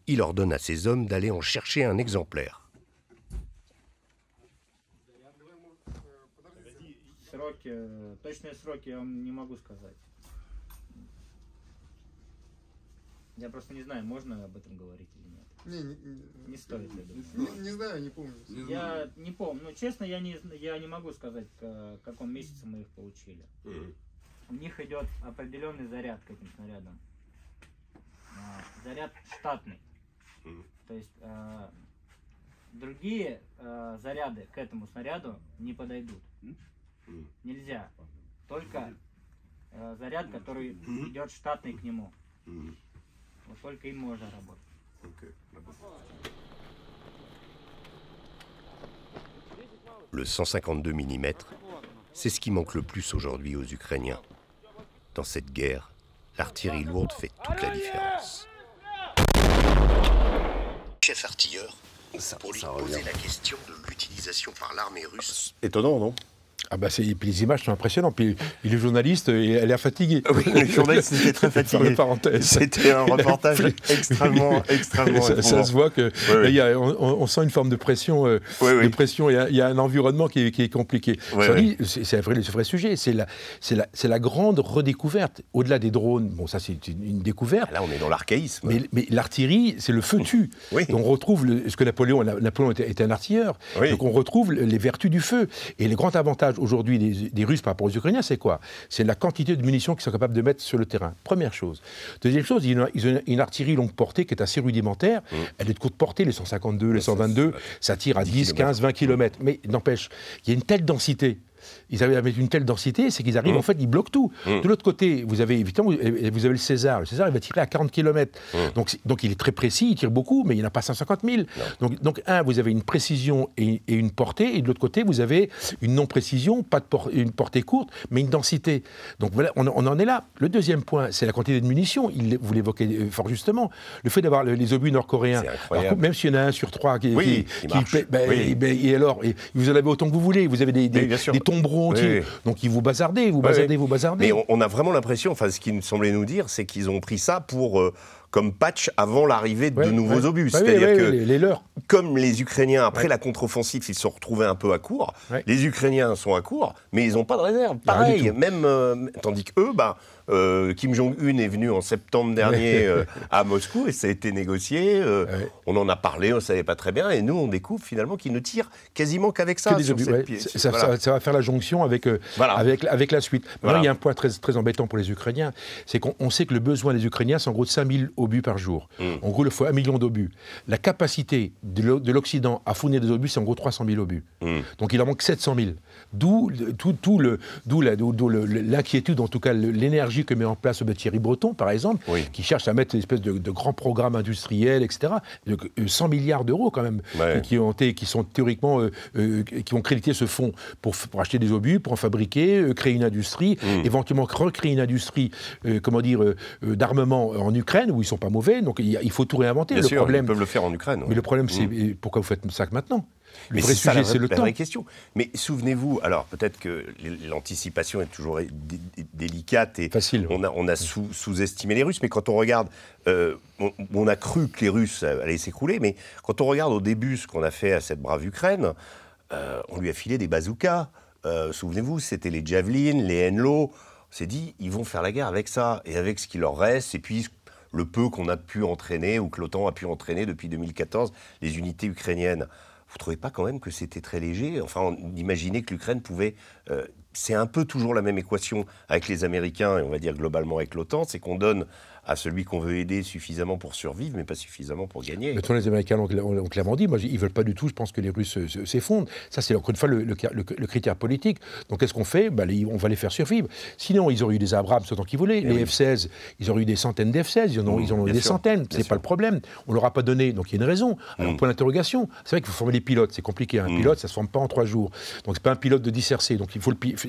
il ordonne à ses hommes d'aller en chercher un exemplaire. Точные сроки я вам не могу сказать. Я просто не знаю, можно об этом говорить или нет. Не стоит, я думаю. Не знаю, не помню. Я не помню. Ну, честно, я не могу сказать, в каком месяце мы их получили. У них идет определенный заряд к этим снарядам. Заряд штатный. То есть другие заряды к этому снаряду не подойдут. Нельзя. Только заряд, который идет штатный к нему. Вот только им можно работать. Le 152 mm, c'est ce qui manque le plus aujourd'hui aux Ukrainiens. Dans cette guerre, l'artillerie lourde fait toute la différence. Chef artilleur, pour lui poser la question de l'utilisation par l'armée russe. Étonnant, non? Ah bah puis les images sont impressionnantes. Puis il est journaliste et elle est fatiguée. Oui, le journaliste était très fatigué. C'était un reportage extrêmement ça se voit que on sent une forme de pression. De pression. Il y a un environnement qui est compliqué. C'est un vrai sujet. C'est la grande redécouverte. Au-delà des drones, bon ça c'est une découverte. Là on est dans l'archaïsme. Mais l'artillerie, c'est le feu tue. On retrouve ce que Napoléon était un artilleur. Donc on retrouve les vertus du feu. Et le grand avantage aujourd'hui des Russes par rapport aux Ukrainiens, c'est quoi? C'est la quantité de munitions qu'ils sont capables de mettre sur le terrain. Première chose. Deuxième chose, ils ont une artillerie longue portée qui est assez rudimentaire. Elle est de courte portée, les 152, les 122, ça tire à 10, 15, 20 km. Mais n'empêche, il y a une telle densité. Ils arrivent à mettre une telle densité, c'est qu'ils arrivent, en fait, ils bloquent tout. De l'autre côté, vous avez évidemment, vous avez le César. Le César, il va tirer à 40 km. Donc il est très précis, il tire beaucoup, mais il n'y en a pas 150 000. Donc vous avez une précision et une portée, et de l'autre côté, vous avez une non-précision, une portée courte, mais une densité. Donc voilà, on en est là. Le deuxième point, c'est la quantité de munitions. Vous l'évoquez fort justement. Le fait d'avoir les obus nord-coréens, même s'il y en a un sur trois qui marche. Et alors, vous en avez autant que vous voulez. Vous avez des tomberons entiers. Donc ils vous bazardez, vous bazardez. Mais on a vraiment l'impression, enfin ce qu'ils semblaient nous dire, c'est qu'ils ont pris ça pour comme patch avant l'arrivée de nouveaux obus. C'est-à-dire que, les leurs. Comme les Ukrainiens, après la contre-offensive, ils se sont retrouvés un peu à court, les Ukrainiens sont à court, mais ils n'ont pas de réserve. Pareil, même, tandis qu'eux, Kim Jong-un est venu en septembre dernier à Moscou et ça a été négocié. On en a parlé, on ne savait pas très bien, et nous, on découvre finalement qu'ils ne tirent quasiment qu'avec ça. Ça va faire la jonction avec la suite. Maintenant, il y a un point très, très embêtant pour les Ukrainiens, c'est qu'on sait que le besoin des Ukrainiens, c'est en gros 5000 obus par jour. En gros, il faut 1 million d'obus. La capacité de l'Occident à fournir des obus, c'est en gros 300 000 obus. Donc il en manque 700 000. D'où l'inquiétude, en tout cas l'énergie que met en place Thierry Breton, par exemple, qui cherche à mettre une espèce de grands programmes industriels, etc. 100 milliards d'euros quand même, qui sont théoriquement, qui vont créditer ce fonds pour acheter des obus, pour en fabriquer, créer une industrie, éventuellement recréer une industrie, d'armement en Ukraine, où ils ne sont pas mauvais, donc il faut tout réinventer. Bien sûr, ils peuvent le faire en Ukraine. Mais le problème, c'est pourquoi vous faites ça que maintenant? Le vrai sujet, c'est le temps. Question. Mais souvenez-vous, alors peut-être que l'anticipation est toujours délicate et facile. On a sous-estimé les Russes, mais quand on regarde, on a cru que les Russes allaient s'écrouler, mais quand on regarde au début ce qu'on a fait à cette brave Ukraine, on lui a filé des bazookas. Souvenez-vous, c'était les Javelin, les Henlo. On s'est dit, ils vont faire la guerre avec ça et avec ce qui leur reste, et puis le peu qu'on a pu entraîner ou que l'OTAN a pu entraîner depuis 2014, les unités ukrainiennes. Vous ne trouvez pas quand même que c'était très léger? Enfin, on imaginait que l'Ukraine pouvait... c'est un peu toujours la même équation avec les Américains, et on va dire globalement avec l'OTAN, c'est qu'on donne à celui qu'on veut aider suffisamment pour survivre, mais pas suffisamment pour gagner. Maintenant, les Américains l'ont clairement dit. Moi, ils ne veulent pas du tout, je pense, que les Russes s'effondrent. Ça, c'est encore une fois le critère politique. Donc, qu'est-ce qu'on fait? On va les faire survivre. Sinon, ils auraient eu des Abrams autant qu'ils voulaient. Les F-16, ils auraient eu des centaines d'F-16. Ils en ont eu des centaines. Ce n'est pas le problème. On ne leur a pas donné. Donc, il y a une raison. Alors, point d'interrogation. C'est vrai qu'il faut former des pilotes. C'est compliqué. Un pilote, ça ne se forme pas en 3 jours. Donc, ce n'est pas un pilote de 10 RC. Donc,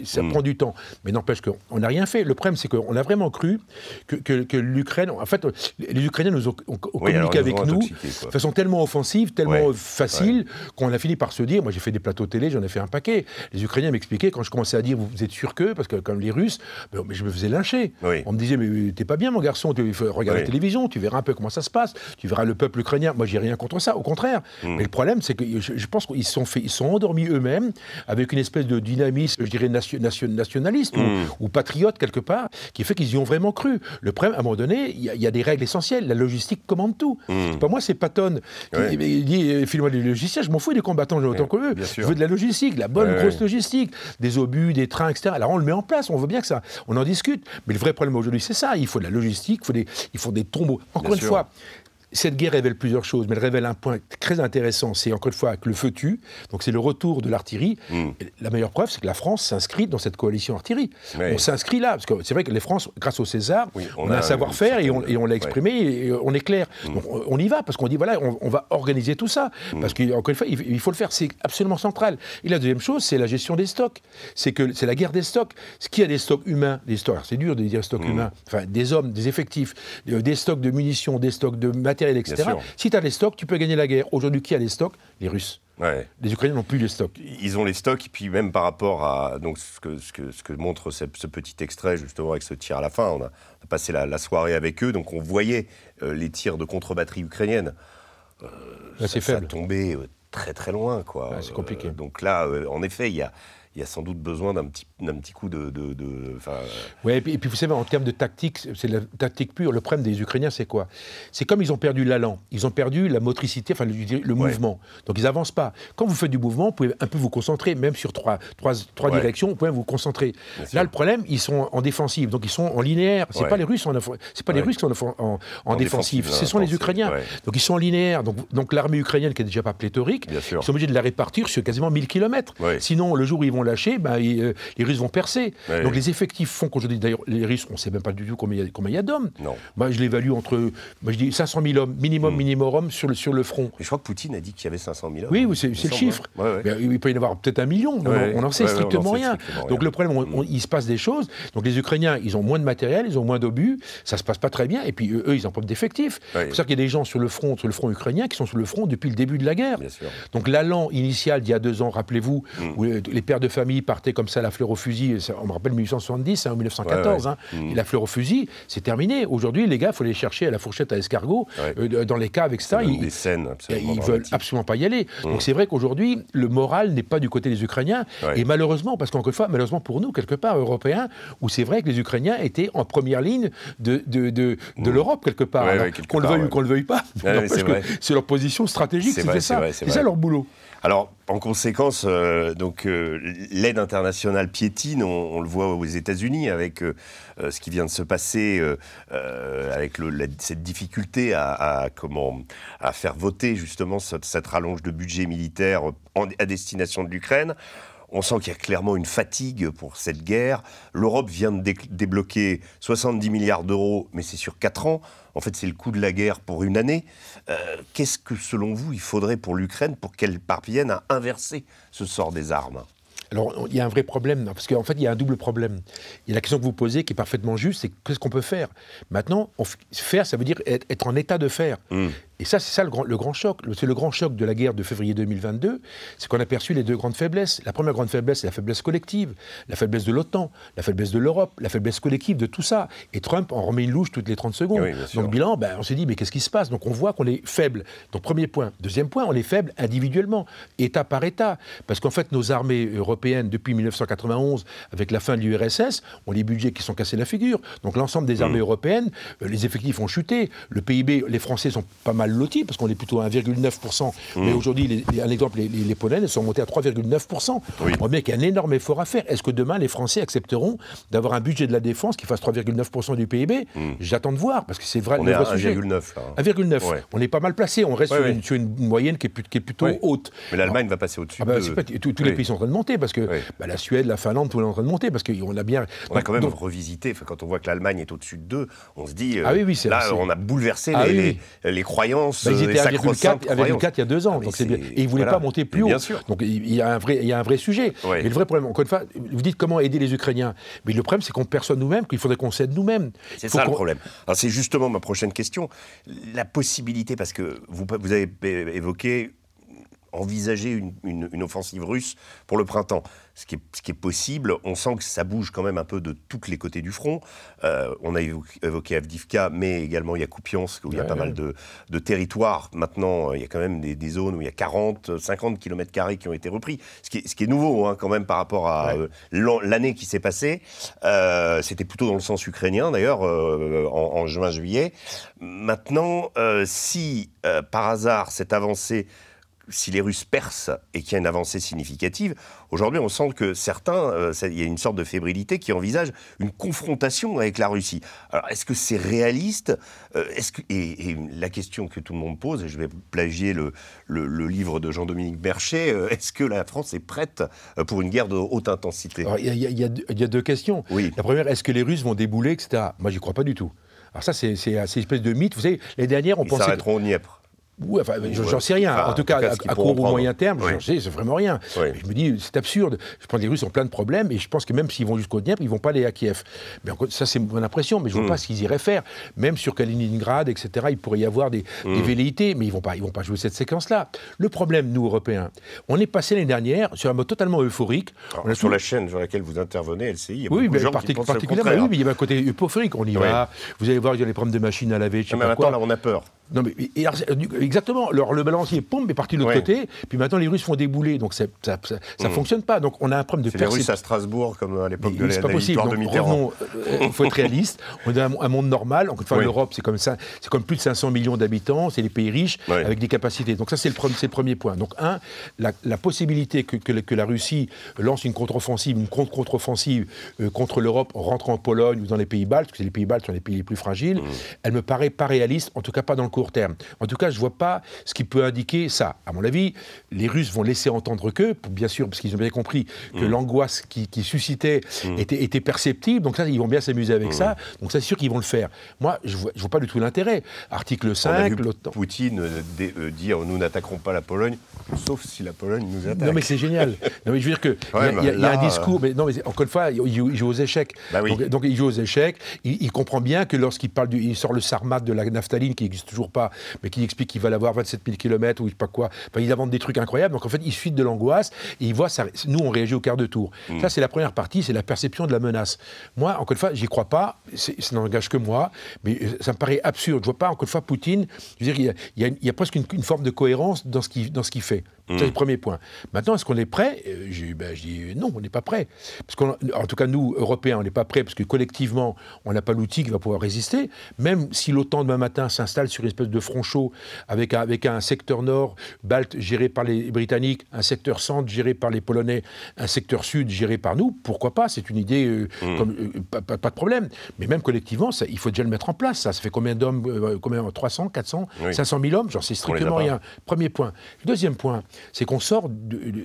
ça prend du temps. Mais n'empêche qu'on n'a rien fait. Le problème, c'est qu'on a vraiment cru que l'Ukraine... En fait, les Ukrainiens nous ont communiqué avec nous de façon tellement offensive, tellement facile, qu'on a fini par se dire, moi j'ai fait des plateaux télé, j'en ai fait un paquet, les Ukrainiens m'expliquaient, quand je commençais à dire, vous êtes sûr que, parce que comme les Russes, mais je me faisais lyncher. On me disait, mais t'es pas bien mon garçon, tu regardes la télévision, tu verras un peu comment ça se passe, tu verras le peuple ukrainien. Moi j'ai rien contre ça, au contraire. Mais le problème, c'est que je pense qu'ils se sont endormis eux-mêmes avec une espèce de dynamisme, je dirais, nationaliste ou patriote quelque part, qui fait qu'ils y ont vraiment cru. Le problème, à un moment donné, il y a des règles essentielles. La logistique commande tout. C'est pas moi, c'est Patton. Il dit, file-moi des logiciels, je m'en fous des combattants, j'ai autant que eux. Je veux de la logistique, la bonne grosse logistique, des obus, des trains, etc. Alors on le met en place, on veut bien que ça, on en discute. Mais le vrai problème aujourd'hui, c'est ça. Il faut de la logistique, il faut des tombeaux. Encore une fois, cette guerre révèle plusieurs choses, mais elle révèle un point très intéressant, c'est encore une fois que le feu tue, donc c'est le retour de l'artillerie. La meilleure preuve, c'est que la France s'inscrit dans cette coalition artillerie. On s'inscrit là, parce que c'est vrai que les France, grâce au César, on a un savoir-faire et on l'a exprimé, et on est clair. Donc on y va, parce qu'on dit, voilà, on va organiser tout ça, parce qu'encore une fois, il faut le faire, c'est absolument central. Et la deuxième chose, c'est la gestion des stocks. C'est la guerre des stocks. Qui a des stocks humains, des stocks, c'est dur de dire stocks humains, enfin des hommes, des effectifs, des stocks de munitions, des stocks de matériel, etc. Si tu as les stocks, tu peux gagner la guerre. Aujourd'hui, qui a les stocks? Les Russes. Ouais. Les Ukrainiens n'ont plus les stocks. Ils ont les stocks, et puis même par rapport à donc, ce que montre ce petit extrait, justement, avec ce tir à la fin, on a passé la soirée avec eux, donc on voyait les tirs de contre-batterie ukrainienne. C'est faible. Ça tombait très très loin, quoi. C'est compliqué. Donc là, en effet, il y a sans doute besoin d'un petit coup de Oui, et puis vous savez, en termes de tactique, c'est la tactique pure. Le problème des Ukrainiens, c'est quoi? C'est comme ils ont perdu l'allant, ils ont perdu la motricité, enfin le mouvement. Donc ils n'avancent pas. Quand vous faites du mouvement, vous pouvez un peu vous concentrer, même sur trois directions, vous pouvez vous concentrer. Là, le problème, ils sont en défensive, donc ils sont en linéaire. C'est pas les Russes, c'est pas les Russes qui sont en défensive, ce sont les Ukrainiens. Donc ils sont en linéaire. Donc l'armée ukrainienne, qui n'est déjà pas pléthorique, ils sont obligés de la répartir sur quasiment 1000 km. Sinon, le jour où ils vont lâcher, les Russes vont percer. Donc les effectifs font qu'aujourd'hui, d'ailleurs, les Russes, on ne sait même pas du tout combien il y a d'hommes. Moi, je l'évalue entre, je dis 500 000 hommes, minimum sur le front. Mais je crois que Poutine a dit qu'il y avait 500 000 hommes. Oui, c'est le chiffre. Mais il peut y en avoir peut-être 1 million. On n'en sait strictement rien. Donc le problème, il se passe des choses. Donc les Ukrainiens, ils ont moins de matériel, ils ont moins d'obus, ça ne se passe pas très bien. Et puis eux, ils ont pas d'effectifs. C'est pour ça qu'il y a des gens sur le front ukrainien qui sont sur le front depuis le début de la guerre. Donc l'allant initial d'il y a 2 ans, rappelez-vous, où les pères de famille partaient comme ça, la fleur au fusil, on me rappelle 1870, en 1914, et la fleur au fusil, c'est terminé. Aujourd'hui, les gars, il faut les chercher à la fourchette à escargot, dans les caves, etc. Des scènes absolument ils veulent absolument pas y aller. Donc c'est vrai qu'aujourd'hui, le moral n'est pas du côté des Ukrainiens, et malheureusement, parce qu'encore une fois, malheureusement pour nous, quelque part, Européens, où c'est vrai que les Ukrainiens étaient en première ligne de l'Europe, quelque part, qu'on le veuille ou qu'on le veuille pas. C'est leur position stratégique, c'est ça leur boulot. Alors, en conséquence, l'aide internationale piétine, on le voit aux États-Unis avec ce qui vient de se passer, avec cette difficulté à faire voter justement cette rallonge de budget militaire à destination de l'Ukraine. On sent qu'il y a clairement une fatigue pour cette guerre. L'Europe vient de débloquer 70 milliards d'euros, mais c'est sur 4 ans. En fait, c'est le coût de la guerre pour une année. Qu'est-ce que, selon vous, il faudrait pour l'Ukraine pour qu'elle parvienne à inverser ce sort des armes ? Alors, il y a un vrai problème, parce qu'en fait, il y a un double problème. Il y a la question que vous posez qui est parfaitement juste, c'est qu'est-ce qu'on peut faire ? Maintenant, faire, ça veut dire être en état de faire. Et ça, c'est ça le grand choc. C'est le grand choc de la guerre de février 2022, c'est qu'on a perçu les 2 grandes faiblesses. La première grande faiblesse, c'est la faiblesse collective, la faiblesse de l'OTAN, la faiblesse de l'Europe, la faiblesse collective de tout ça. Et Trump en remet une louche toutes les 30 secondes. Donc, bilan, on s'est dit, mais qu'est-ce qui se passe ? Donc, on voit qu'on est faible. Donc, premier point. Deuxième point, on est faible individuellement, État par État. Parce qu'en fait, nos armées européennes, depuis 1991, avec la fin de l'URSS, ont les budgets qui sont cassés la figure. Donc, l'ensemble des armées européennes, les effectifs ont chuté. Le PIB, les Français sont pas mal lotis, parce qu'on est plutôt à 1,9%. Mais aujourd'hui, un exemple, les Polonais sont montés à 3,9%. On voit bien qu'il y a un énorme effort à faire. Est-ce que demain, les Français accepteront d'avoir un budget de la défense qui fasse 3,9% du PIB ? J'attends de voir, parce que c'est vrai. On est à 1,9. 1,9. On est pas mal placé. On reste sur une moyenne qui est plutôt haute. Mais l'Allemagne va passer au-dessus. Tous les pays sont en train de monter, parce que la Suède, la Finlande, tout est en train de monter, parce qu'on a bien... On a quand même revisité, quand on voit que l'Allemagne est au-dessus de 2, on se dit, on a bouleversé les croyances. Ils étaient à 1,4 il y a 2 ans, donc c'est bien. Et ils ne voulaient pas monter plus haut. Bien sûr. Donc il y a un vrai sujet. Mais le vrai problème, encore une fois, vous dites comment aider les Ukrainiens. Mais le problème, c'est qu'on perçoit nous-mêmes, qu'il faudrait qu'on s'aide nous-mêmes. C'est ça le problème. Alors c'est justement ma prochaine question. La possibilité, parce que vous avez évoqué envisager une offensive russe pour le printemps. Ce qui est possible, on sent que ça bouge quand même un peu de tous les côtés du front. On a évoqué Avdiivka, mais également il y a Kupiansk, où il y a pas mal de territoires. Maintenant, il y a quand même des zones où il y a 40, 50 km² qui ont été repris. Ce qui est nouveau, quand même, par rapport à l'année qui s'est passée. C'était plutôt dans le sens ukrainien, d'ailleurs, en juin-juillet. Maintenant, si, par hasard, cette avancée si les Russes percent et qu'il y a une avancée significative, aujourd'hui on sent que certains, il y a une sorte de fébrilité qui envisage une confrontation avec la Russie. Alors est-ce que c'est réaliste? Et la question que tout le monde pose, et je vais plagier le livre de Jean-Dominique Berchet, est-ce que la France est prête pour une guerre de haute intensité? Alors, il y a deux questions. Oui. La première, est-ce que les Russes vont débouler, etc. Moi, j'y crois pas du tout. Alors ça, c'est une espèce de mythe. Vous savez, les dernières, on Ils pensait... s'arrêteront au Dniepr. Oui, enfin, j'en sais rien. Enfin, en tout cas, à court ou moyen terme, oui. j'en sais, c'est vraiment rien. Oui. Je me dis, c'est absurde. Je pense que les Russes ont plein de problèmes et je pense que même s'ils vont jusqu'au Dniepr, ils ne vont pas aller à Kiev. Mais ça, c'est mon impression, mais je ne vois pas ce qu'ils iraient faire. Même sur Kaliningrad, etc., il pourrait y avoir des velléités, mais ils ne vont pas jouer cette séquence-là. Le problème, nous, Européens, on est passé l'année dernière sur un mode totalement euphorique. Alors, sur la chaîne sur laquelle vous intervenez, LCI, il y a oui, beaucoup de gens qui pensent le particulièrement, contraire. oui, mais il y a un côté euphorique. On y va. Vous allez voir, il y a les problèmes de machines à laver, je sais Mais pas maintenant, quoi. là, on a peur. Non, mais exactement. Le balancier, pompe, est parti de l'autre côté. Puis maintenant, les Russes font débouler. Donc ça fonctionne pas. Donc on a un problème de C'est les Russes à Strasbourg, comme à l'époque de c'est pas possible. victoire de Donc, Mitterrand. il faut être réaliste. On a un monde normal. Enfin, l'Europe, c'est comme ça. C'est comme plus de 500 millions d'habitants. C'est les pays riches avec des capacités. Donc ça, c'est le premier point. Donc la possibilité que la Russie lance une contre-offensive, contre l'Europe en rentrant en Pologne ou dans les pays baltes, parce que les pays baltes sont les pays les plus fragiles, elle me paraît pas réaliste, en tout cas pas dans le court terme. En tout cas, je vois pas ce qui peut indiquer ça. À mon avis, les Russes vont laisser entendre bien sûr, parce qu'ils ont bien compris que l'angoisse qui suscitait était perceptible, donc ça, ils vont bien s'amuser avec ça, donc c'est sûr qu'ils vont le faire. Moi, je vois pas du tout l'intérêt. Article 5, on a vu l'OTAN. Poutine dire « nous n'attaquerons pas la Pologne », sauf si la Pologne nous attaque. Non mais c'est génial. Non mais je veux dire que il y a un discours, mais non mais encore une fois, il joue aux échecs. Bah oui. Donc il joue aux échecs. Il comprend bien que lorsqu'il parle il sort le Sarmat de la naphtaline qui n'existe toujours pas, mais qui explique qu'il va l'avoir 27 000 km ou je sais pas quoi. Enfin, il invente des trucs incroyables. Donc en fait, il suit de l'angoisse et il voit ça. Nous, on réagit au quart de tour. Ça, c'est la première partie, c'est la perception de la menace. Moi, encore une fois, j'y crois pas. Ça n'engage que moi, mais ça me paraît absurde. Je vois pas encore une fois Poutine. Je veux dire, il y a presque une forme de cohérence dans ce qu'il fait. C'est le premier point. Maintenant, est-ce qu'on est prêt? Je dis non, on n'est pas prêt. En tout cas, nous, Européens, on n'est pas prêts parce que collectivement, on n'a pas l'outil qui va pouvoir résister. Même si l'OTAN demain matin s'installe sur une espèce de front chaud avec un secteur nord balte géré par les Britanniques, un secteur centre géré par les Polonais, un secteur sud géré par nous, pourquoi pas? C'est une idée, pas de problème. Mais même collectivement, il faut déjà le mettre en place. Ça fait combien d'hommes? 300, 400, 500 000 hommes? J'en sais strictement rien. Premier point. Le deuxième point, c'est qu'on sort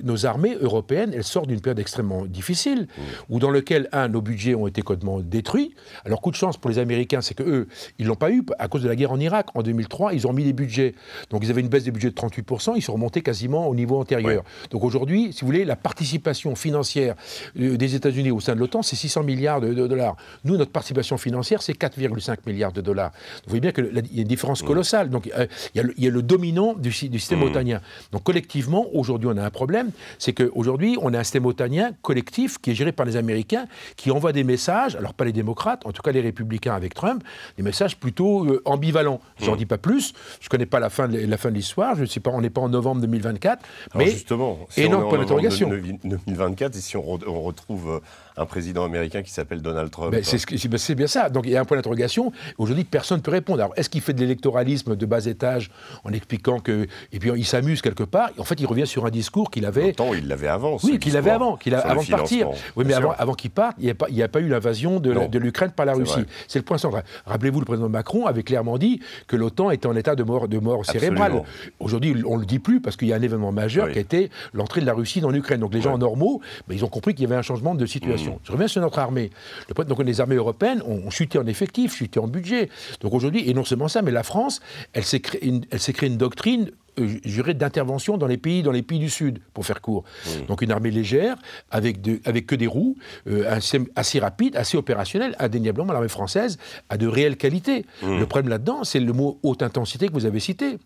nos armées européennes, elles sortent d'une période extrêmement difficile, où dans lequel, nos budgets ont été complètement détruits. Alors, coup de chance pour les Américains, c'est qu'eux, ils ne l'ont pas eu à cause de la guerre en Irak. En 2003, ils ont mis des budgets. Donc, ils avaient une baisse des budgets de 38%, ils sont remontés quasiment au niveau antérieur. Donc, aujourd'hui, si vous voulez, la participation financière des États-Unis au sein de l'OTAN, c'est 600 milliards de dollars. Nous, notre participation financière, c'est 4,5 milliards de dollars. Donc, vous voyez bien qu'il y a une différence colossale. Donc, il y a le dominant du système otanien. Donc, collectivement, aujourd'hui, on a un problème, c'est qu'aujourd'hui, on a un système otanien collectif qui est géré par les Américains, qui envoie des messages, alors pas les démocrates, en tout cas les républicains avec Trump, des messages plutôt ambivalents. Je n'en dis pas plus, je ne connais pas la fin de l'histoire, je ne sais pas, on n'est pas en novembre 2024, alors mais justement, si énorme point on est en d'interrogation. 2024, et si on retrouve un président américain qui s'appelle Donald Trump. C'est bien ça. Donc il y a un point d'interrogation. Aujourd'hui, personne ne peut répondre. Alors, est-ce qu'il fait de l'électoralisme de bas étage en expliquant que. Et puis il s'amuse quelque part. En fait, il revient sur un discours qu'il avait. Longtemps, il l'avait avant. Oui, qu'il avait avant de partir. Oui, mais avant qu'il parte, il n'y a pas eu l'invasion de l'Ukraine par la Russie. C'est le point central. Rappelez-vous, le président Macron avait clairement dit que l'OTAN était en état de mort cérébrale. Aujourd'hui, on ne le dit plus parce qu'il y a un événement majeur qui a été l'entrée de la Russie dans l'Ukraine. Donc les gens normaux, ils ont compris qu'il y avait un changement de situation. Je reviens sur notre armée. Donc les armées européennes ont chuté en effectif, chuté en budget. Donc aujourd'hui, et non seulement ça, mais la France, elle s'est créée une doctrine d'intervention dans les pays du Sud, pour faire court. Donc une armée légère, avec que des roues, assez rapide, assez opérationnelle. Indéniablement, l'armée française a de réelles qualités. Le problème là-dedans, c'est le mot haute intensité que vous avez cité.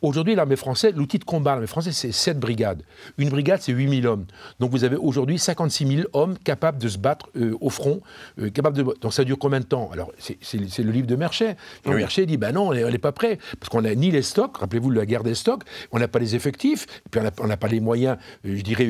Aujourd'hui, l'armée française, l'outil de combat de l'armée française, c'est 7 brigades. Une brigade, c'est 8 000 hommes. Donc vous avez aujourd'hui 56 000 hommes capables de se battre au front. Donc ça dure combien de temps? Alors, c'est le livre de Merchet. Merchet dit, non, on n'est pas prêt, parce qu'on n'a ni les stocks, rappelez-vous de la guerre des stocks, stock, on n'a pas les effectifs, et puis on n'a pas les moyens, je dirais...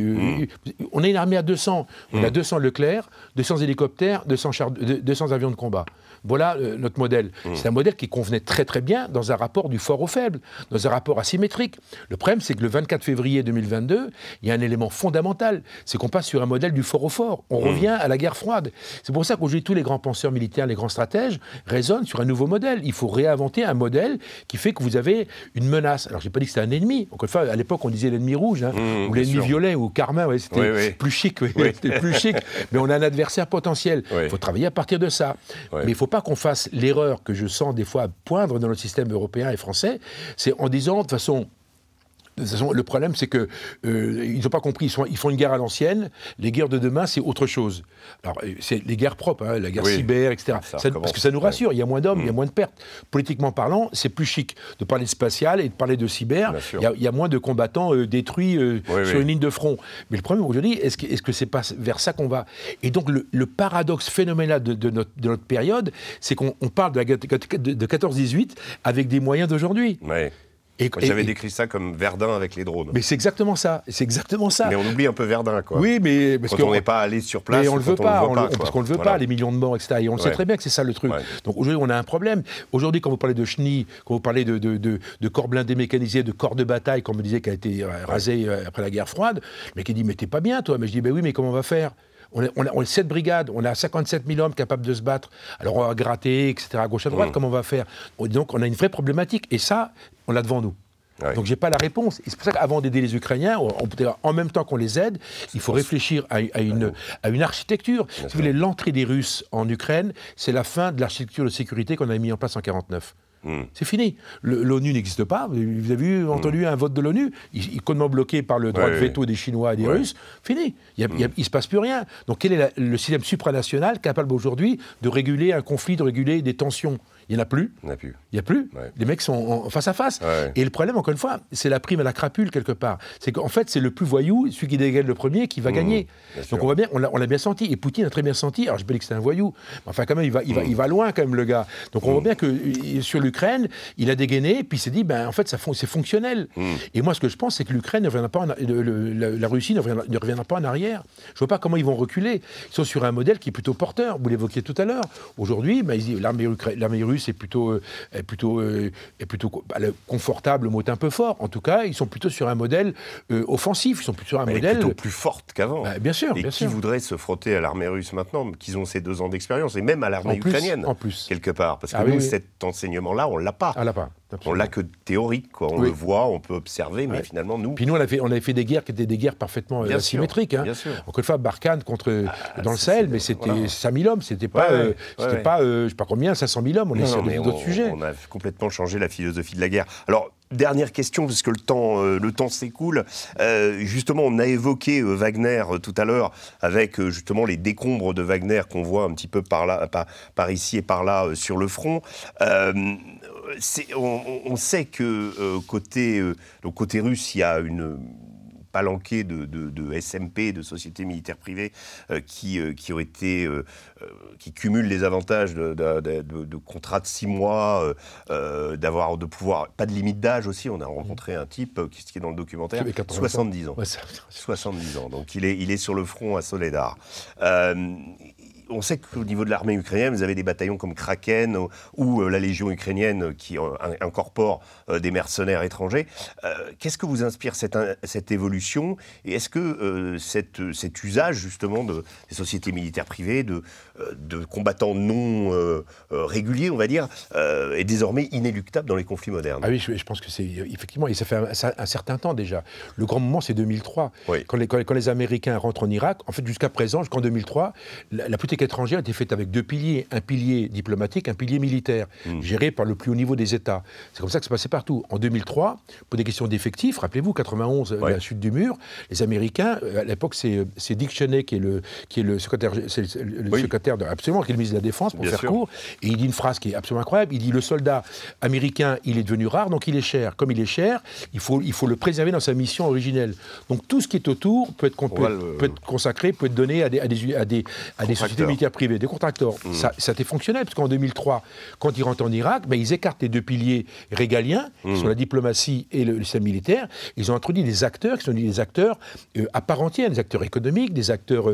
on a une armée à 200. On a 200 Leclerc, 200 hélicoptères, 200 avions de combat. Voilà notre modèle. C'est un modèle qui convenait très très bien dans un rapport du fort au faible, dans un rapport asymétrique. Le problème, c'est que le 24 février 2022, il y a un élément fondamental, c'est qu'on passe sur un modèle du fort au fort. On revient à la guerre froide. C'est pour ça qu'aujourd'hui, tous les grands penseurs militaires, les grands stratèges, raisonnent sur un nouveau modèle. Il faut réinventer un modèle qui fait que vous avez une menace. Alors, je n'ai pas dit que c'était un ennemi. Encore une fois, à l'époque, on disait l'ennemi rouge, ou l'ennemi violet, ou carmin, c'était plus chic. C'était plus chic. Mais on a un adversaire potentiel. Il faut travailler à partir de ça. Mais il ne faut pas qu'on fasse l'erreur que je sens des fois poindre dans notre système européen et français, c'est en disant, de toute façon, le problème, c'est qu'ils n'ont pas compris. Ils font une guerre à l'ancienne. Les guerres de demain, c'est autre chose. Alors, c'est les guerres propres, la guerre cyber, etc. Parce que ça nous rassure. Il y a moins d'hommes, il y a moins de pertes. Politiquement parlant, c'est plus chic de parler de spatial et de parler de cyber. Il y a moins de combattants détruits sur une ligne de front. Mais le problème aujourd'hui, est-ce que c'est pas vers ça qu'on va? Et donc, le paradoxe phénoménal de notre période, c'est qu'on parle de 14-18 avec des moyens d'aujourd'hui. J'avais décrit ça comme Verdun avec les drones. Mais c'est exactement ça. Mais on oublie un peu Verdun, quoi. Oui, mais parce qu'on n'est pas allé sur place. Mais on le veut pas, parce qu'on le veut pas, les millions de morts, etc. Et on le sait très bien que c'est ça le truc. Donc aujourd'hui, on a un problème. Aujourd'hui, quand vous parlez de chenilles, quand vous parlez de corps blindés mécanisés, de corps de bataille, comme on me disait, qui a été rasé après la guerre froide, mais qui dit, mais t'es pas bien, toi. Mais je dis, ben oui, mais comment on va faire? On a 7 brigades, on a 57 000 hommes capables de se battre. Alors on va gratter, etc., à gauche, à droite, comment on va faire? Donc on a une vraie problématique. Et ça, on l'a devant nous. Donc j'ai pas la réponse. Et c'est pour ça qu'avant d'aider les Ukrainiens, en même temps qu'on les aide, il faut réfléchir à une architecture. Si vous voulez, l'entrée des Russes en Ukraine, c'est la fin de l'architecture de sécurité qu'on avait mis en place en 1949. C'est fini. L'ONU n'existe pas. Vous avez entendu un vote de l'ONU, il est complètement bloqué par le droit de veto des Chinois et des Russes. Fini. Il ne se passe plus rien. Donc quel est le système supranational capable aujourd'hui de réguler un conflit, de réguler des tensions? Il n'y en a plus. Il n'y a plus. Les mecs sont face à face. Et le problème, encore une fois, c'est la prime à la crapule, quelque part. C'est qu'en fait, c'est le plus voyou, celui qui dégaine le premier, qui va gagner. Donc on voit bien, on l'a bien senti. Et Poutine a très bien senti. Alors je ne peux pas dire que c'est un voyou. Mais enfin, quand même, il va loin, quand même, le gars. Donc on voit bien que sur l'Ukraine, il a dégainé, puis il s'est dit, ben, en fait, c'est fonctionnel. Et moi, ce que je pense, c'est que l'Ukraine ne reviendra pas la Russie ne reviendra pas en arrière. Je ne vois pas comment ils vont reculer. Ils sont sur un modèle qui est plutôt porteur. Vous l'évoquiez tout à l'heure. Aujourd'hui, ben, l'armée russe est plutôt confortable, le mot est un peu fort. En tout cas, ils sont plutôt sur un modèle offensif. Ils sont plutôt sur un modèle plutôt plus forte qu'avant. Bien sûr. Et qui voudrait se frotter à l'armée russe maintenant, qu'ils ont ces 2 ans d'expérience, et même à l'armée ukrainienne, quelque part. Parce que nous, cet enseignement-là, on l'a pas. On l'a que théorique, quoi. On le voit, on peut observer, mais finalement, nous... Puis nous, on avait fait des guerres qui étaient des guerres parfaitement asymétriques. Bien sûr. Encore une fois, Barkhane dans le Sahel, mais c'était 5000 hommes, c'était pas, je sais pas combien, 500 000 hommes, on est sur d'autres sujets. On a complètement changé la philosophie de la guerre. Alors, dernière question, parce que le temps s'écoule. Justement, on a évoqué Wagner tout à l'heure, avec justement les décombres de Wagner qu'on voit un petit peu par ici et par là sur le front. On sait que côté russe, il y a une palanquée de SMP, de sociétés militaires privées, qui cumulent les avantages de contrats de 6 mois, de pouvoir, pas de limite d'âge aussi. On a rencontré un type qui est dans le documentaire, 70 ans. 70 ans. Donc il est sur le front à Soledar. On sait qu'au niveau de l'armée ukrainienne, vous avez des bataillons comme Kraken ou la Légion ukrainienne qui incorpore des mercenaires étrangers. Qu'est-ce que vous inspire cette évolution? Et est-ce que cet usage justement des sociétés militaires privées, de combattants non réguliers, on va dire, est désormais inéluctable dans les conflits modernes? Ah oui, je pense que c'est effectivement, et ça fait un certain temps déjà. Le grand moment, c'est 2003. Quand les Américains rentrent en Irak, en fait, jusqu'à présent, jusqu'en 2003, la politique étrangère était faite avec 2 piliers, un pilier diplomatique, un pilier militaire, géré par le plus haut niveau des États. C'est comme ça que ça se passait partout. En 2003, pour des questions d'effectifs, rappelez-vous, 91, la chute du mur, les Américains, à l'époque, c'est Dick Cheney qui est le secrétaire, secrétaire absolument, qui est le ministre de la Défense, pour faire court, et il dit une phrase qui est absolument incroyable. Il dit, le soldat américain, il est devenu rare, donc il est cher. Comme il est cher, il faut le préserver dans sa mission originelle. Donc tout ce qui est autour peut être consacré, peut être donné à des sociétés militaires privés, des contracteurs. Ça a été fonctionnel, parce qu'en 2003, quand ils rentrent en Irak, ben, ils écartent les deux piliers régaliens, qui sont la diplomatie et le système militaire. Ils ont introduit des acteurs qui sont des acteurs à part entière, des acteurs économiques, des acteurs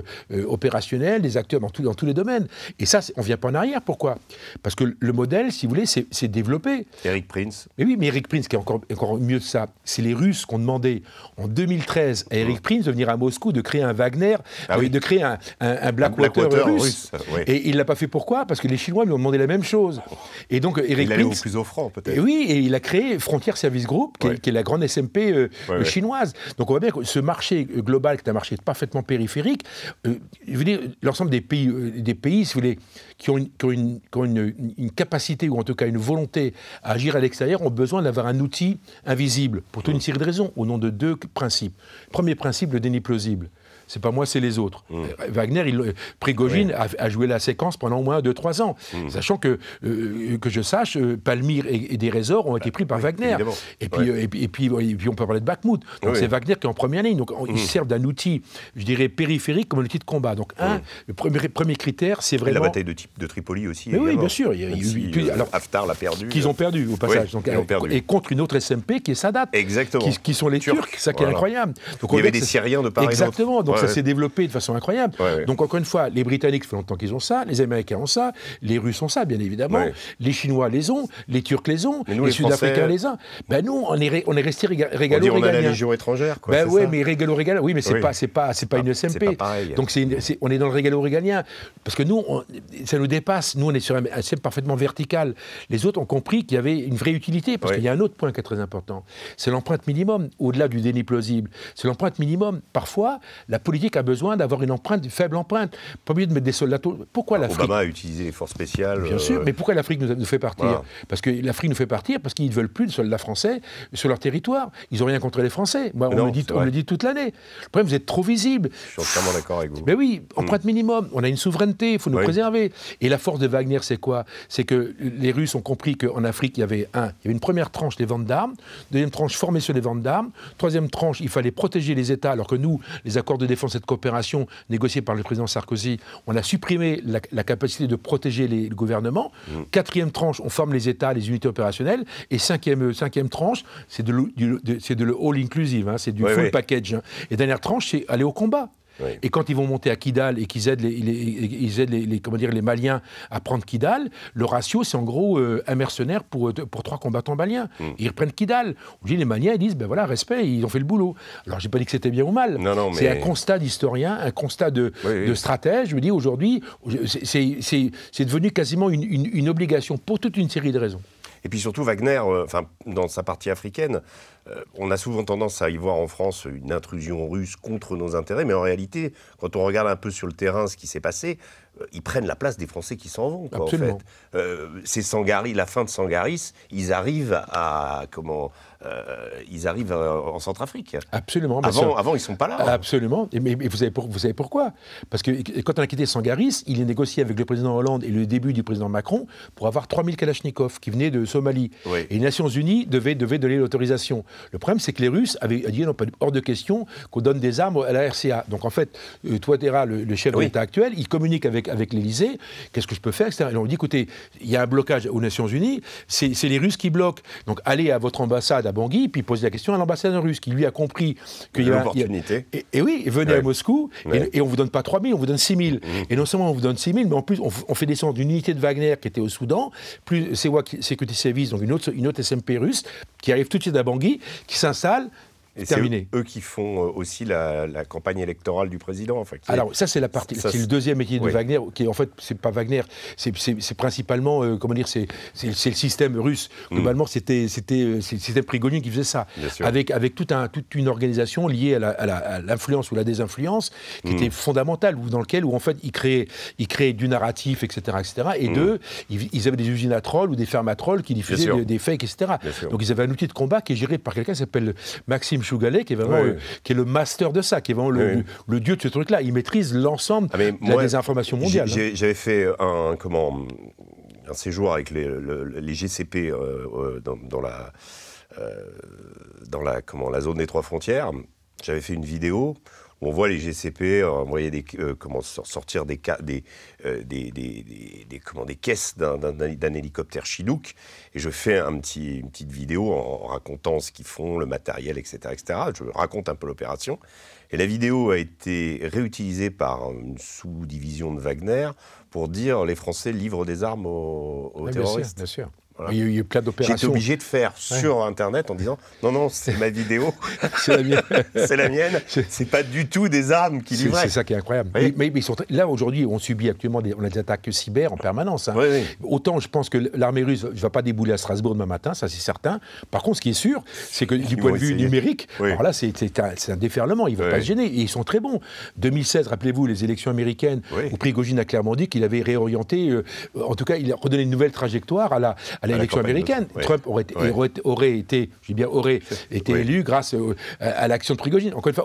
opérationnels, des acteurs dans tous les domaines. Et ça, on ne vient pas en arrière. Pourquoi? Parce que le modèle, si vous voulez, c'est développé. Eric Prince. Mais oui, mais Eric Prince, qui est encore mieux que ça, c'est les Russes qui ont demandé en 2013 à Eric Prince de venir à Moscou, de créer un Wagner, de créer un Blackwater russe. Oui. Et il ne l'a pas fait pourquoi? Parce que les Chinois lui ont demandé la même chose. Et donc Eric il allait Prince, au plus offrant, peut-être. Et oui, et il a créé Frontier Service Group, qui est la grande SMP chinoise. Donc on voit bien que ce marché global, qui est un marché parfaitement périphérique, je veux dire, l'ensemble des pays, si vous voulez, qui ont une capacité, ou en tout cas une volonté à agir à l'extérieur, ont besoin d'avoir un outil invisible, pour toute une série de raisons, au nom de deux principes. Premier principe, le déni plausible. C'est pas moi, c'est les autres. Wagner, Prigojine a joué la séquence pendant au moins 2-3 ans. Sachant que je sache, Palmyre et des Trésors ont été pris par Wagner. Et puis on peut parler de Bakhmout. Donc c'est Wagner qui est en première ligne. Donc ils servent d'un outil, je dirais, périphérique comme un outil de combat. Donc le premier critère, c'est vraiment... La bataille de Tripoli aussi. Mais oui, bien sûr. Alors, Haftar l'a perdu. Qu'ils ont perdu, au passage. Donc, et contre une autre SMP qui est Sadat. Exactement. Qui sont les Turcs. Ça qui est incroyable. Donc, il y avait des Syriens de part et d'autre. Exactement. Donc ça s'est développé de façon incroyable. Donc encore une fois, les Britanniques, ça fait longtemps qu'ils ont ça, les Américains ont ça, les Russes ont ça, bien évidemment, les Chinois les ont, les Turcs les ont, les Sud-Africains les ont. Ben nous, on est resté régalo-régalien. On a la Légion étrangère, quoi. Ben oui, mais régalo-régalien, oui, mais c'est pas une SMP. C'est pas pareil. Donc on est dans le régalo-régalien. Parce que nous, ça nous dépasse. Nous, on est sur un système parfaitement vertical. Les autres ont compris qu'il y avait une vraie utilité. Parce qu'il y a un autre point qui est très important. C'est l'empreinte minimum, au-delà du déni plausible. C'est l'empreinte minimum. Parfois, la politique a besoin d'avoir une faible empreinte. Pas obligé de mettre des soldats. Pourquoi l'Afrique... Obama a utilisé les forces spéciales. Bien sûr, mais pourquoi l'Afrique nous fait partir? Parce que l'Afrique nous fait partir parce qu'ils ne veulent plus de soldats français sur leur territoire. Ils n'ont rien contre les Français. Moi, on me dit toute l'année. Le problème, vous êtes trop visible. Je suis entièrement d'accord avec vous. Mais oui, empreinte minimum. On a une souveraineté, il faut nous préserver. Et la force de Wagner, c'est quoi? C'est que les Russes ont compris qu'en Afrique, il y avait une première tranche, les ventes d'armes, deuxième tranche, formée sur les ventes d'armes, troisième tranche, il fallait protéger les États, alors que nous, les accords de défense et de coopération négociés par le président Sarkozy, on a supprimé la capacité de protéger le gouvernement. Quatrième tranche, on forme les États, les unités opérationnelles. Et cinquième tranche, c'est de all inclusive, c'est du full package. Et dernière tranche, c'est aller au combat. Et quand ils vont monter à Kidal et qu'ils aident les Maliens à prendre Kidal, le ratio, c'est en gros un mercenaire pour 3 combattants maliens. Ils reprennent Kidal. Les Maliens, ils disent, ben voilà, respect, ils ont fait le boulot. Alors, j'ai pas dit que c'était bien ou mal. C'est un constat d'historien, un constat de stratège. Je me dis, aujourd'hui, c'est devenu quasiment une obligation pour toute une série de raisons. Et puis surtout, Wagner, dans sa partie africaine, on a souvent tendance à y voir en France une intrusion russe contre nos intérêts, mais en réalité, quand on regarde un peu sur le terrain ce qui s'est passé, ils prennent la place des Français qui s'en vont. Quoi, absolument. En fait. C'est Sangaris, la fin de Sangaris, ils arrivent en Centrafrique. Absolument. Avant, ils ne sont pas là. Absolument. Mais vous savez pourquoi? Parce que quand on a quitté Sangaris, il est négocié avec le président Hollande et le début du président Macron pour avoir 3000 Kalachnikov qui venaient de Somalie. Et les Nations Unies devaient donner l'autorisation. Le problème, c'est que les Russes avaient dit non, pas hors de question qu'on donne des armes à la RCA. Donc en fait, Touadéra, le chef de l'État actuel, il communique avec l'Élysée. Qu'est-ce que je peux faire, etc. Et on dit, écoutez, il y a un blocage aux Nations Unies, c'est les Russes qui bloquent. Donc allez à votre ambassade à Bangui, puis posez la question à l'ambassadeur russe, qui lui a compris qu'il y a l'opportunité. Et oui, venez à Moscou, et on vous donne pas 3000, on vous donne 6000. Et non seulement on vous donne 6000, mais en plus on fait descendre une unité de Wagner qui était au Soudan, plus Security Service, donc une autre SMP russe, qui arrive tout de suite à Bangui, qui s'installe. Et c'est eux qui font aussi la campagne électorale du président. Alors ça c'est la partie, c'est le deuxième métier de Wagner, qui est en fait c'est pas Wagner, c'est principalement c'est le système russe. Globalement c'était Prigojine qui faisait ça, avec toute une organisation liée à l'influence ou la désinfluence qui était fondamentale, dans lequel en fait ils créaient du narratif, etc. Et ils avaient des usines à trolls ou des fermes à trolls qui diffusaient des fakes, etc. Donc ils avaient un outil de combat qui est géré par quelqu'un qui s'appelle Maxime Chougalet, qui est vraiment qui est le master de ça, qui est vraiment le dieu de ce truc-là. Il maîtrise l'ensemble de la désinformation mondiale. J'avais fait un séjour avec les GCP dans la zone des 3 frontières. J'avais fait une vidéo. où on voit les GCP envoyer comment sortir des caisses d'un hélicoptère Chinook, et je fais une petite vidéo en racontant ce qu'ils font, le matériel, etc., etc. Je raconte un peu l'opération. Et la vidéo a été réutilisée par une sous-division de Wagner pour dire les Français livrent des armes aux terroristes. Bien sûr. Voilà. Il y a eu plein d'opérations. J'étais obligé de faire sur Internet en disant non, c'est ma vidéo, c'est la mienne. C'est la mienne, c'est pas du tout des armes qui livraient. C'est ça qui est incroyable. Oui. Mais là, aujourd'hui, on subit actuellement on a des attaques cyber en permanence. Hein. Oui. Autant je pense que l'armée russe ne va pas débouler à Strasbourg demain matin, ça c'est certain. Par contre, ce qui est sûr, c'est que du point de vue numérique, alors là, c'est un déferlement, ils ne vont pas se gêner. Et ils sont très bons. 2016, rappelez-vous, les élections américaines, où Prigojine a clairement dit qu'il avait réorienté, en tout cas, il a redonné une nouvelle trajectoire à l'élection américaine. Trump aurait été élu grâce à l'action de Prigojine. Encore une fois,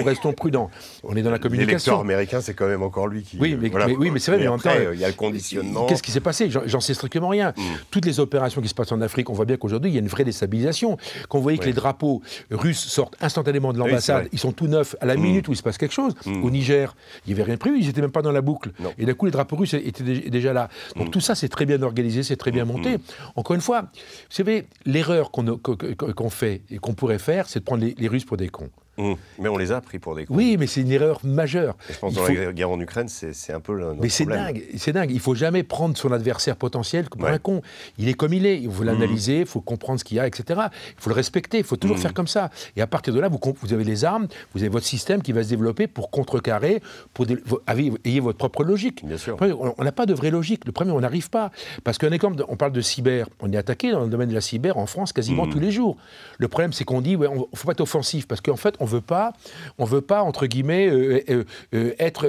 restons prudents. On est dans la communication. L'électeur américain, c'est quand même encore lui qui... Oui, mais c'est vrai, mais en même temps... il y a le conditionnement. Qu'est-ce qui s'est passé? J'en sais strictement rien. Toutes les opérations qui se passent en Afrique, on voit bien qu'aujourd'hui, il y a une vraie déstabilisation. Quand vous voyez que les drapeaux russes sortent instantanément de l'ambassade, ils sont tout neufs à la minute où il se passe quelque chose. Au Niger, il n'y avait rien de prévu, ils n'étaient même pas dans la boucle. Non. Et d'un coup, les drapeaux russes étaient déjà là. Donc tout ça, c'est très bien organisé, c'est très bien monté. Encore une fois, vous savez, l'erreur qu'on fait et qu'on pourrait faire, c'est de prendre les Russes pour des cons. Mais on les a pris pour des cons. Oui, mais c'est une erreur majeure. Et je pense que la guerre en Ukraine, c'est un peu le Mais c'est dingue. Il ne faut jamais prendre son adversaire potentiel pour un con. Il est comme il est. Il faut l'analyser, il faut comprendre ce qu'il y a, etc. Il faut le respecter, il faut toujours faire comme ça. Et à partir de là, vous avez les armes, vous avez votre système qui va se développer pour contrecarrer, ayez votre propre logique. Bien sûr. On n'a pas de vraie logique. Le premier, on n'arrive pas. Parce qu'un exemple, on parle de cyber. On est attaqué dans le domaine de la cyber en France quasiment tous les jours. Le problème, c'est qu'on dit, on ne faut pas être offensif. Parce qu'en fait, on veut pas, entre guillemets, être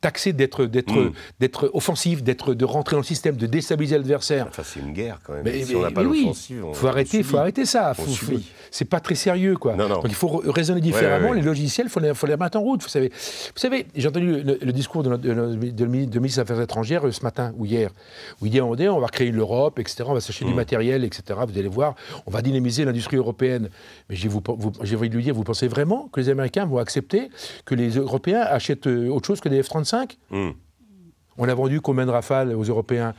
taxé d'être offensif, de rentrer dans le système, de déstabiliser l'adversaire. Enfin, c'est une guerre quand même. Si on n'a pas l'offensive, faut arrêter ça. C'est pas très sérieux, quoi. Non. Donc il faut raisonner différemment. Les logiciels, il faut les mettre en route. Vous savez, j'ai entendu le discours de ministre des Affaires étrangères ce matin ou hier, où il dit on va créer l'Europe, etc. On va s'acheter du matériel, etc. Vous allez voir, on va dynamiser l'industrie européenne. Mais j'ai envie de lui dire, vous pensez vraiment que les Américains vont accepter que les Européens achètent autre chose que des F-35 ? On a vendu combien de Rafales aux Européens?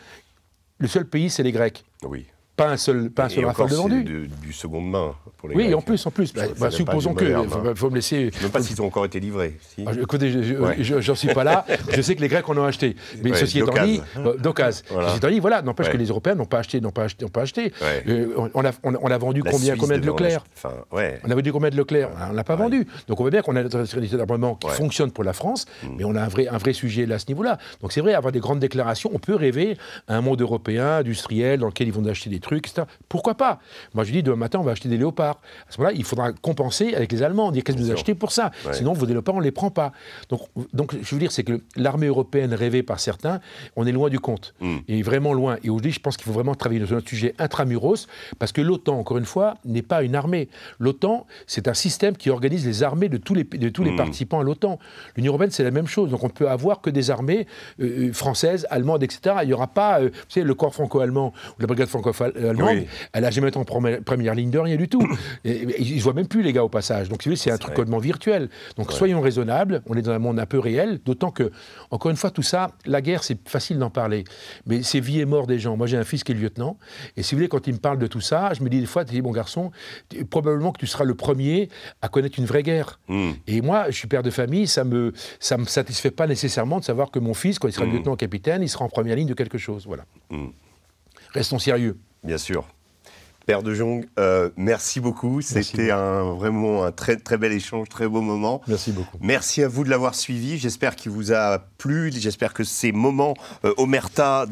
Le seul pays, c'est les Grecs. Oui. Pas un seul Rafale de vendu. Du seconde main pour les Grecs. Oui, en plus. Supposons que... Il faut me laisser... Je ne sais même pas s'ils ont encore été livrés. Si. Écoutez, j'en suis pas là. Je sais que les Grecs en ont acheté. Mais ceci étant dit... D'occasion. Ceci étant dit, voilà, n'empêche que les Européens n'ont pas acheté. On a vendu combien de Leclerc? On a vendu combien de Leclerc? On n'a pas vendu. Donc on voit bien qu'on a une stratégie d'armement qui fonctionne pour la France, mais on a un vrai sujet là, à ce niveau-là. Donc c'est vrai, avoir des grandes déclarations, on peut rêver à un monde européen, industriel, dans lequel ils vont acheter des trucs, etc. Pourquoi pas? Moi je dis, demain matin, on va acheter des léopards. À ce moment-là, il faudra compenser avec les Allemands, dire qu'est-ce que vous achetez pour ça? Sinon, vos léopards, on ne les prend pas. Donc je veux dire, c'est que l'armée européenne rêvée par certains, on est loin du compte. Et vraiment loin. Et aujourd'hui, je pense qu'il faut vraiment travailler sur notre sujet intramuros, parce que l'OTAN, encore une fois, n'est pas une armée. L'OTAN, c'est un système qui organise les armées de tous les participants à l'OTAN. L'Union européenne, c'est la même chose. Donc on ne peut avoir que des armées françaises, allemandes, etc. Il n'y aura pas, vous savez, le corps franco-allemand ou la brigade franco-allemande, elle n'a jamais été en première ligne de rien du tout. Ils ne voient même plus les gars au passage. Donc c'est un truc complètement virtuel. Donc soyons raisonnables, on est dans un monde un peu réel, d'autant que, encore une fois, tout ça, la guerre, c'est facile d'en parler. Mais c'est vie et mort des gens. Moi, j'ai un fils qui est lieutenant, et si vous voulez, quand il me parle de tout ça, je me dis des fois, tu dis, mon garçon, probablement que tu seras le premier à connaître une vraie guerre. Et moi, je suis père de famille, ça me satisfait pas nécessairement de savoir que mon fils, quand il sera lieutenant capitaine, il sera en première ligne de quelque chose. Voilà. Restons sérieux. Bien sûr. Père de Jong, merci beaucoup. C'était vraiment un très, très bel échange, très beau moment. Merci beaucoup. Merci à vous de l'avoir suivi. J'espère qu'il vous a plu. J'espère que ces moments qu'Omerta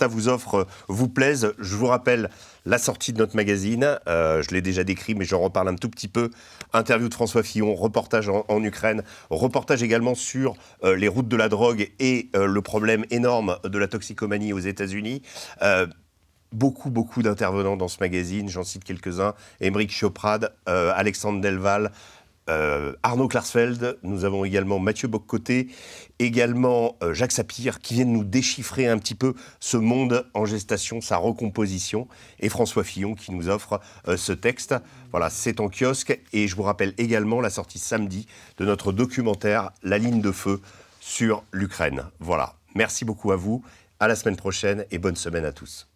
vous offre vous plaisent. Je vous rappelle la sortie de notre magazine. Je l'ai déjà décrit, mais j'en reparle un tout petit peu. Interview de François Fillon, reportage en Ukraine, reportage également sur les routes de la drogue et le problème énorme de la toxicomanie aux États-Unis. Beaucoup d'intervenants dans ce magazine, j'en cite quelques-uns, Émeric Chioprade, Alexandre Delval, Arnaud Klarsfeld, nous avons également Mathieu Boccoté, également Jacques Sapir, qui viennent nous déchiffrer un petit peu ce monde en gestation, sa recomposition, et François Fillon qui nous offre ce texte. Voilà, c'est en kiosque, et je vous rappelle également la sortie samedi de notre documentaire La ligne de feu sur l'Ukraine. Voilà, merci beaucoup à vous, à la semaine prochaine, et bonne semaine à tous.